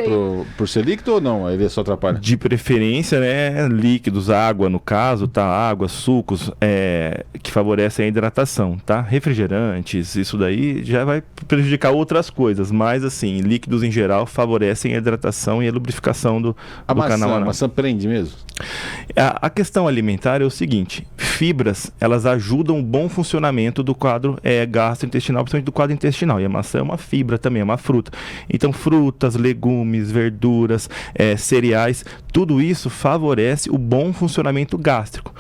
por ser líquido ou não? Ele só atrapalha? De preferência, né? Líquidos, água no caso, tá? Água, sucos, que favorecem a hidratação, tá? Refrigerantes, isso daí já vai prejudicar outras coisas, mas assim, líquidos em geral favorecem a hidratação e a lubrificação do canal anal. A maçã prende mesmo? A questão alimentar é o seguinte: fibras, elas ajudam o bom funcionamento do quadro gastrointestinal, principalmente do quadro intestinal. E a maçã é uma fibra também, é uma fruta. Então, frutas, legumes, verduras, cereais, tudo isso favorece o bom funcionamento gástrico.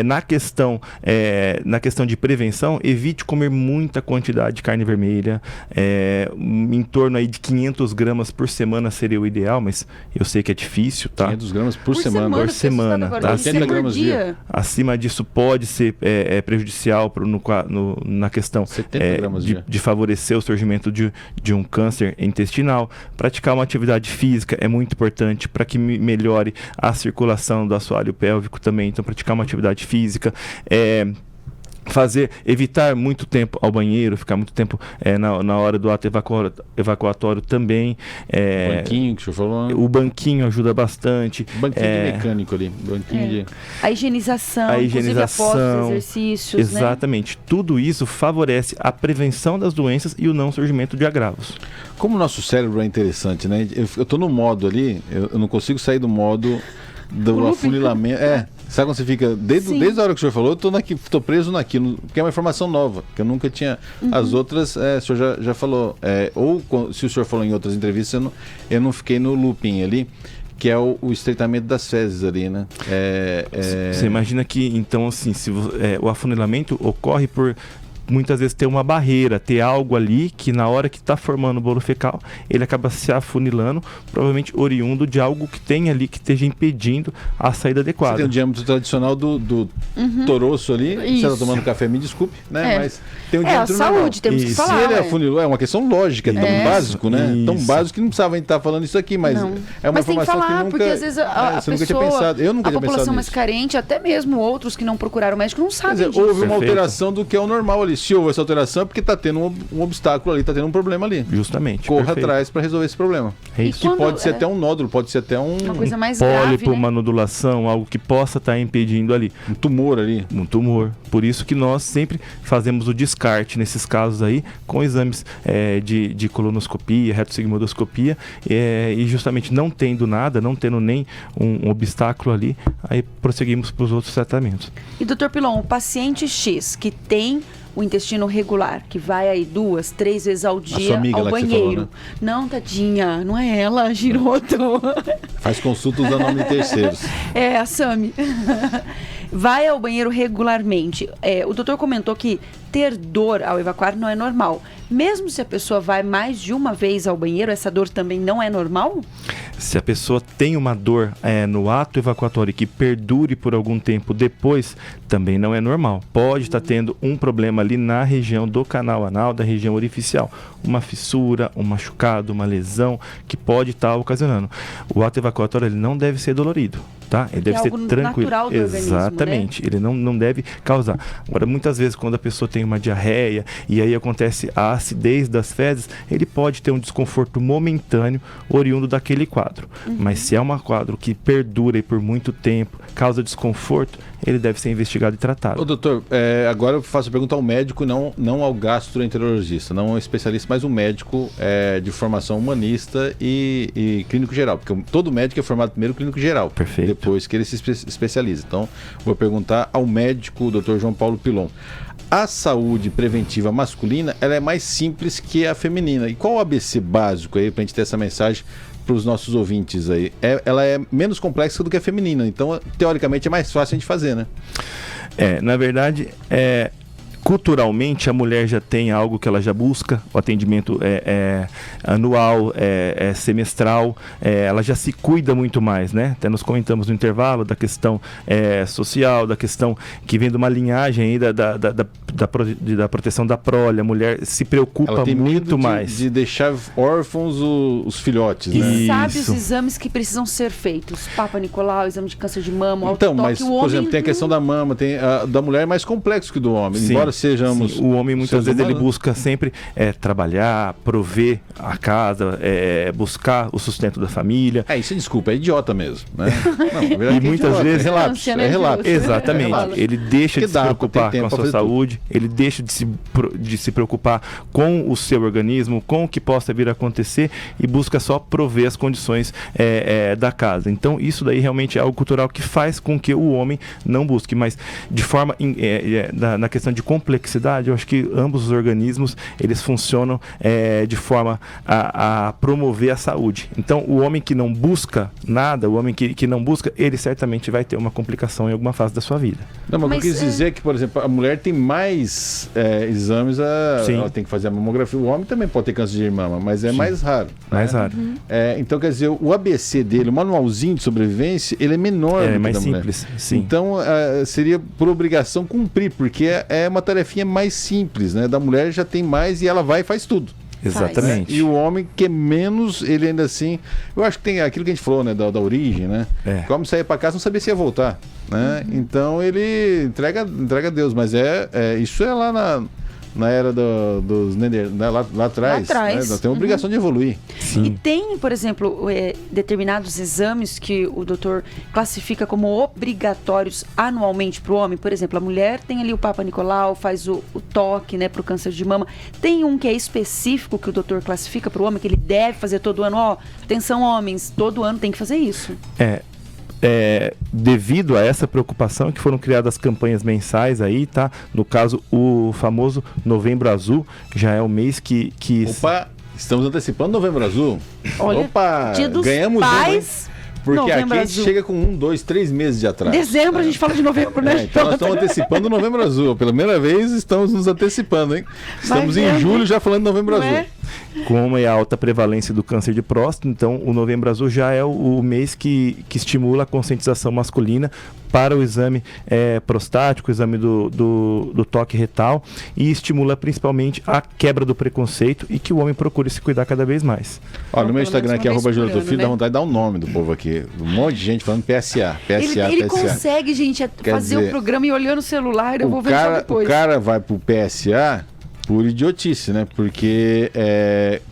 Na questão de prevenção, evite comer muita quantidade de carne vermelha, em torno aí de 500 gramas por semana seria o ideal, mas eu sei que é difícil, tá? 500 gramas por semana. Por semana, tá? 80 gramas dia. Acima disso pode ser prejudicial na questão de favorecer o surgimento de um câncer intestinal. Praticar uma atividade física é muito importante para que melhore a circulação do assoalho pélvico também. Então, praticar uma atividade física, evitar muito tempo ao banheiro, ficar muito tempo na hora do ato evacuatório também. O banquinho que o senhor falou. O banquinho ajuda bastante. Banquinho de mecânico ali. Banquinho de... A higienização, inclusive após os exercícios. Exatamente. Né? Tudo isso favorece a prevenção das doenças e o não surgimento de agravos. Como o nosso cérebro é interessante, né? Eu tô no modo ali, eu não consigo sair do modo do afunilamento. Sabe quando você fica, desde a hora que o senhor falou, eu tô preso naquilo, porque é uma informação nova, que eu nunca tinha. As outras, o senhor já falou, ou se o senhor falou em outras entrevistas, eu não fiquei no looping ali, que é o estreitamento das fezes ali, né? Você imagina que, então, assim, o afunilamento ocorre por muitas vezes ter uma barreira, ter algo ali que na hora que está formando o bolo fecal, ele acaba se afunilando, provavelmente oriundo de algo que tem ali que esteja impedindo a saída adequada. Você tem o diâmetro tradicional do toroço ali, você está tomando café, me desculpe, né? Mas tem um diâmetro normal. Saúde, temos que falar. Se ele afunilou, é uma questão lógica, tão básico, né? Tão básico que não precisava estar falando isso aqui, mas é uma informação que nunca... Porque às vezes você nunca tinha pensado. Eu nunca tinha pensado nisso. A população mais carente, até mesmo outros que não procuraram médico, não sabem disso. Houve uma alteração do que é o normal ali. Se houve essa alteração é porque está tendo um obstáculo ali, está tendo um problema ali. Justamente. Corra atrás para resolver esse problema. Que pode ser até um nódulo, pode ser até uma coisa mais pólipo, grave, né? Uma nodulação, algo que possa estar impedindo ali. Um tumor ali. Um tumor. Por isso que nós sempre fazemos o descarte nesses casos aí, com exames de colonoscopia, retossigmoidoscopia, e justamente não tendo nada, não tendo nem um obstáculo ali, aí prosseguimos para os outros tratamentos. E doutor Pilon, o paciente X que tem o intestino regular, que vai aí 2, 3 vezes ao dia ao banheiro. Falou, né? Não, tadinha, não é ela, Giroto. Faz consulta usando nome de terceiros. A Sami. Vai ao banheiro regularmente. O doutor comentou que ter dor ao evacuar não é normal. Mesmo se a pessoa vai mais de uma vez ao banheiro, essa dor também não é normal? Se a pessoa tem uma dor no ato evacuatório que perdure por algum tempo depois, também não é normal. Pode estar tendo um problema ali na região do canal anal, da região orificial. Uma fissura, um machucado, uma lesão que pode estar ocasionando. O ato evacuatório ele não deve ser dolorido. Tá? Ele deve ser tranquilo. Natural do Exatamente. Organismo, né? Ele não deve causar. Agora, muitas vezes, quando a pessoa tem uma diarreia e aí acontece a acidez das fezes, ele pode ter um desconforto momentâneo oriundo daquele quadro. Mas se é um quadro que perdura e por muito tempo, causa desconforto, ele deve ser investigado e tratado. Ô, doutor, agora eu faço a pergunta ao médico, não ao gastroenterologista, não ao especialista, mas um médico de formação humanista e clínico geral, porque todo médico é formado primeiro clínico geral. Perfeito. Depois que ele se especializa. Então, vou perguntar ao médico, o Dr. João Paulo Pilon. A saúde preventiva masculina, ela é mais simples que a feminina. E qual o ABC básico aí, pra gente ter essa mensagem para os nossos ouvintes aí? Ela é menos complexa do que a feminina, então, teoricamente, é mais fácil a gente fazer, né? Na verdade, culturalmente a mulher já tem algo que ela já busca, o atendimento anual, semestral, ela já se cuida muito mais, né? Até nós comentamos no intervalo da questão social, da questão que vem de uma linhagem aí da proteção da prole, a mulher se preocupa ela tem muito medo mais. De deixar órfãos os filhotes, né? Sabe os exames que precisam ser feitos? Papa Nicolau, exame de câncer de mama, então, autotoque, mas, por exemplo, tem a questão da mama, da mulher é mais complexo que do homem, embora sejamos... Sim, o homem muitas vezes ele humanos. busca sempre trabalhar, prover a casa, buscar o sustento da família. Isso desculpa, é idiota mesmo, né? Não, na verdade, E muitas vezes relapso, né, é relapso. Exatamente. relapso. Ele deixa Porque de se dá pra ter preocupar tempo com a pra sua fazer saúde, ele deixa de se preocupar com o seu organismo, com o que possa vir a acontecer e busca só prover as condições da casa. Então, isso daí realmente é algo cultural que faz com que o homem não busque. Mas, de forma, na questão de complexidade, eu acho que ambos os organismos, eles funcionam de forma a promover a saúde. Então, o homem que não busca nada, o homem que não busca, ele certamente vai ter uma complicação em alguma fase da sua vida. Não, mas o que eu Mas, quis dizer é que, por exemplo, a mulher tem mais exames, Sim. ela tem que fazer a mamografia. O homem também pode ter câncer de mama, mas é mais raro. Mais raro. Então, quer dizer, o ABC dele, o manualzinho de sobrevivência, ele é menor do que mais da mulher. simples, sim. Então, seria por obrigação cumprir, porque é uma tarefinha mais simples, né? Da mulher já tem mais e ela vai e faz tudo. Exatamente. E o homem que é menos, ele ainda assim... Eu acho que tem aquilo que a gente falou, né? Da origem, né? O homem saía para casa não sabia se ia voltar, né? Então ele entrega a Deus, mas isso é lá na era dos Neandertais, lá atrás. Né? Nós temos a obrigação de evoluir. Sim. E tem, por exemplo, determinados exames que o doutor classifica como obrigatórios anualmente para o homem. Por exemplo, a mulher tem ali o Papa Nicolau, faz o toque, né, para o câncer de mama. Tem um que é específico que o doutor classifica para o homem, que ele deve fazer todo ano. Atenção, homens, todo ano tem que fazer isso. Devido a essa preocupação que foram criadas campanhas mensais aí, tá? No caso, o famoso Novembro Azul já é o mês que... Opa, estamos antecipando Novembro Azul. Olha, Opa, Dia dos ganhamos Pais, porque Novembro aqui a gente Azul. chega com 1, 2, 3 meses de atraso. Dezembro a gente fala de novembro, né? Então nós estamos antecipando o Novembro Azul. Pela primeira vez estamos nos antecipando, hein? Estamos em vendo? julho já falando de Novembro Não Azul. é? Como é a alta prevalência do câncer de próstata, então o Novembro Azul já é o mês que estimula a conscientização masculina para o exame prostático, o exame do toque retal, e estimula principalmente a quebra do preconceito e que o homem procure se cuidar cada vez mais. Ó, no meu Pelo Instagram menos aqui, uma vez por ano, @Filho, né? dá vontade de dar o nome do povo aqui. Um monte de gente falando PSA. Ele consegue, gente, fazer dizer, o programa e olhando o celular, eu vou ver só depois. O cara vai pro PSA por idiotice, né? Porque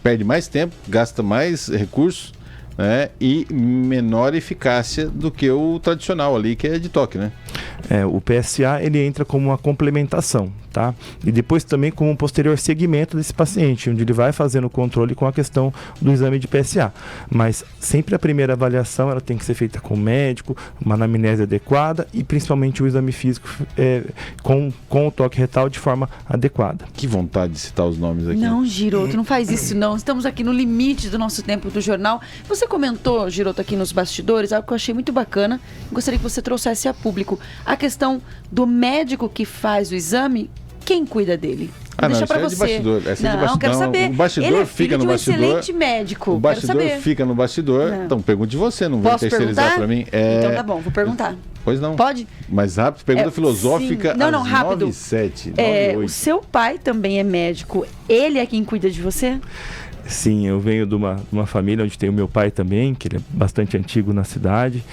perde mais tempo, gasta mais recursos, né? E menor eficácia do que o tradicional ali, que é de toque, né? O PSA ele entra como uma complementação, tá? E depois também como um posterior segmento desse paciente, onde ele vai fazendo o controle com a questão do exame de PSA. Mas sempre a primeira avaliação ela tem que ser feita com o médico, uma anamnese adequada e principalmente o exame físico com o toque retal de forma adequada. Que vontade de citar os nomes aqui. Não, Giroto, não faz isso não. Estamos aqui no limite do nosso tempo do jornal. Você comentou, Giroto, aqui nos bastidores, algo que eu achei muito bacana. Gostaria que você trouxesse a público. A questão do médico que faz o exame, quem cuida dele? Deixa pra isso você. É de bastidor. Essa é de Não, bastidor. quero saber. O bastidor Ele é fica filho no de um bastidor. excelente médico. O bastidor quero saber. fica no bastidor. Não. Então pergunte você, não vou Posso terceirizar perguntar? pra mim. Então tá bom, vou perguntar. Pois não. Pode? Mais rápido, pergunta filosófica. Sim. Não, às rápido. 9h07, 9h08. O seu pai também é médico. Ele é quem cuida de você? Sim, eu venho de uma família onde tem o meu pai também, que ele é bastante antigo na cidade,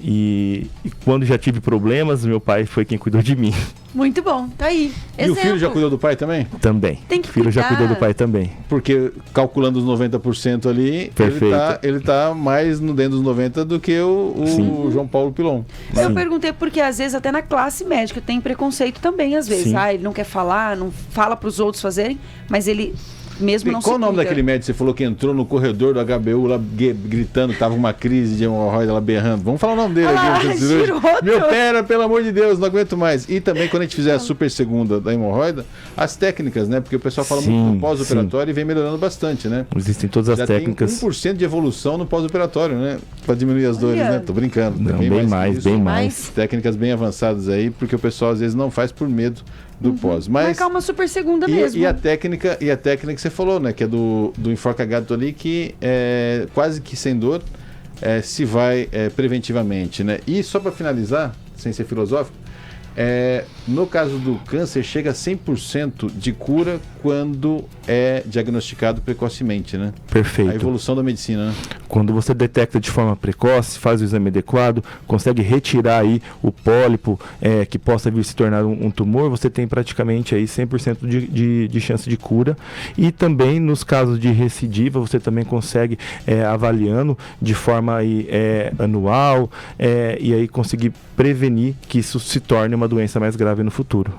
e quando já tive problemas, meu pai foi quem cuidou de mim. Muito bom, tá aí. E o filho já cuidou do pai também? Também. Tem que o filho já cuidar. cuidou do pai também. Porque calculando os 90% ali, Perfeito. ele tá mais no dentro dos 90 do que o João Paulo Pilon. Eu Sim. perguntei porque às vezes até na classe médica tem preconceito também, às vezes. Sim. Ele não quer falar, não fala pros outros fazerem, mas ele mesmo não se Qual o nome cuida. daquele médico que você falou que entrou no corredor do HBU lá gritando, tava uma crise de hemorroida lá berrando? Vamos falar o nome dele Ah, aqui. Giroto. Me opera, pelo amor de Deus, não aguento mais. E também quando a gente fizer a super segunda da hemorroida, as técnicas, né? Porque o pessoal fala Sim, muito no pós-operatório e vem melhorando bastante, né? Existem todas as Já técnicas. tem 1% de evolução no pós-operatório, né? Pra diminuir as dores, Olha. né? Tô brincando. Não, Tem bem que mais, isso. bem Mas- mais. Técnicas bem avançadas aí, porque o pessoal às vezes não faz por medo do pós. Mas Marcar uma super segunda mesmo. e a técnica que você falou, né? Que é do enforca-gato ali, que é quase que sem dor, se vai preventivamente, né? E só para finalizar, sem ser filosófico, no caso do câncer, chega a 100% de cura quando é diagnosticado precocemente, né? A Perfeito. evolução da medicina, né? Quando você detecta de forma precoce, faz o exame adequado, consegue retirar aí o pólipo que possa vir se tornar um tumor, você tem praticamente aí 100% de chance de cura. E também nos casos de recidiva, você também consegue avaliando de forma aí, anual e aí conseguir prevenir que isso se torne uma doença mais grave no futuro.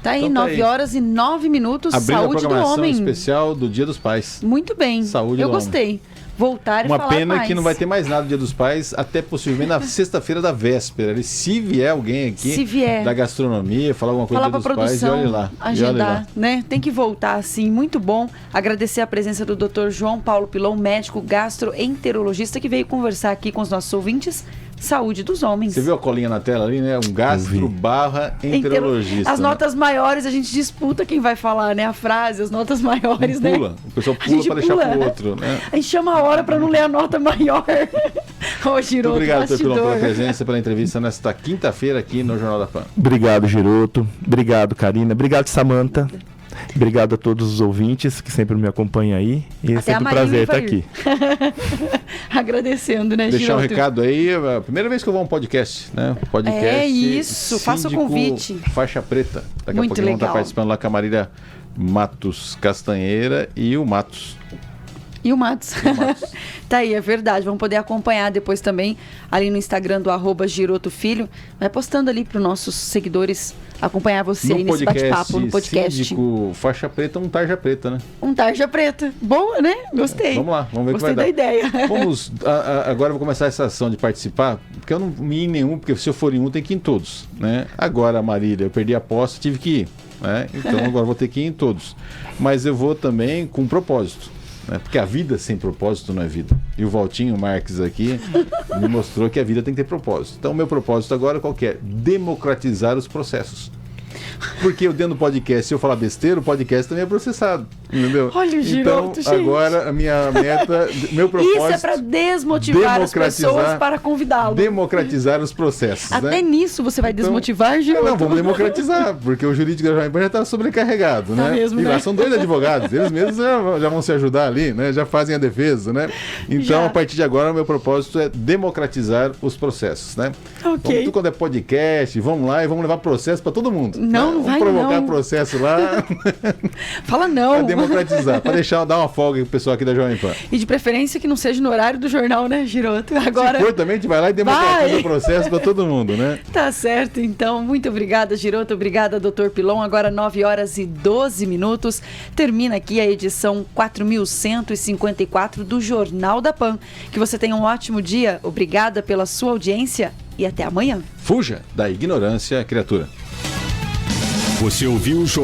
Tá aí, Então, 9 horas e 9 minutos, Abrindo saúde a programação do homem. especial do Dia dos Pais. Muito bem, Saúde eu do homem. gostei. Voltar e Uma falar pena mais. que não vai ter mais nada do Dia dos Pais, até possivelmente na sexta-feira da véspera. E se vier alguém aqui Se vier. da gastronomia, falar alguma coisa Falar do pra Dia dos Pais, e produção, olhe lá. agendar, né? Tem que voltar, assim, muito bom. Agradecer a presença do Dr. João Paulo Pilon, médico gastroenterologista, que veio conversar aqui com os nossos ouvintes. Saúde dos homens. Você viu a colinha na tela ali, né? Um gastro/enterologista. As né? notas maiores, a gente disputa quem vai falar, né? A frase, as notas maiores, né? Pula. O pessoal A gente pula para deixar pula. pro outro, né? A gente chama a hora para não ler a nota maior. Ô, Giroto, Muito obrigado, Dr. Pilon, pela bastidor. presença, pela entrevista nesta quinta-feira aqui no Jornal da Pan. Obrigado, Giroto. Obrigado, Karina. Obrigado, Samantha. Obrigado a todos os ouvintes que sempre me acompanham aí. E é Até sempre um a Marília prazer estar vai aqui. Agradecendo, né, Deixar um Giroto? recado aí, a primeira vez que eu vou a um podcast, né? Podcast. É isso, faça o Síndico convite. Faixa Preta. Daqui Muito a pouco vamos estar legal. participando lá com a Marília Matos Castanheira e o Matos. E o Matos. Tá aí, é verdade. Vamos poder acompanhar depois também ali no Instagram do @GirotoFilho. Vai postando ali para os nossos seguidores acompanhar você aí nesse bate-papo no podcast. Síndico Faixa Preta, um tarja preta, né? Um tarja preta. Boa, né? Gostei. Vamos lá, vamos ver o que vai Gostei dar. da ideia. Vamos, agora eu vou começar essa ação de participar, porque eu não me ia em nenhum, porque se eu for em um, tem que ir em todos, né? Agora, Marília, eu perdi a aposta, tive que ir, né? Então agora eu vou ter que ir em todos. Mas eu vou também com um propósito, né? Porque a vida sem propósito não é vida. E o Valtinho Marques aqui me mostrou que a vida tem que ter propósito. Então o meu propósito agora qual que é? Democratizar os processos. Porque eu dentro do podcast, se eu falar besteira, o podcast também é processado, entendeu? Olha o Giroto, então, gente. agora a minha meta, meu propósito... Isso é para desmotivar as pessoas para convidá-lo. Democratizar os processos, Até né? nisso você vai Então, desmotivar, Giroto? Não, vamos democratizar, porque o jurídico da Jovem Pan já está sobrecarregado, Tá né? mesmo, e lá né? são 2 advogados, eles mesmos já vão se ajudar ali, né? Já fazem a defesa, né? Então, Já. a partir de agora, o meu propósito é democratizar os processos, né? Ok. Vamos, tudo quando é podcast, vamos lá e vamos levar processo para todo mundo. Não, né? não vai Vamos provocar não. processo lá Fala para não. democratizar, para dar uma folga pro pessoal aqui da Jovem Pan. E de preferência que não seja no horário do jornal, né, Giroto? Agora... Se for também, a gente vai lá e democratiza Vai. o processo para todo mundo, né? Tá certo, então. Muito obrigada, Giroto. Obrigada, Dr. Pilon. Agora 9 horas e 12 minutos. Termina aqui a edição 4154 do Jornal da Pan. Que você tenha um ótimo dia. Obrigada pela sua audiência e até amanhã. Fuja da ignorância, criatura. Você ouviu o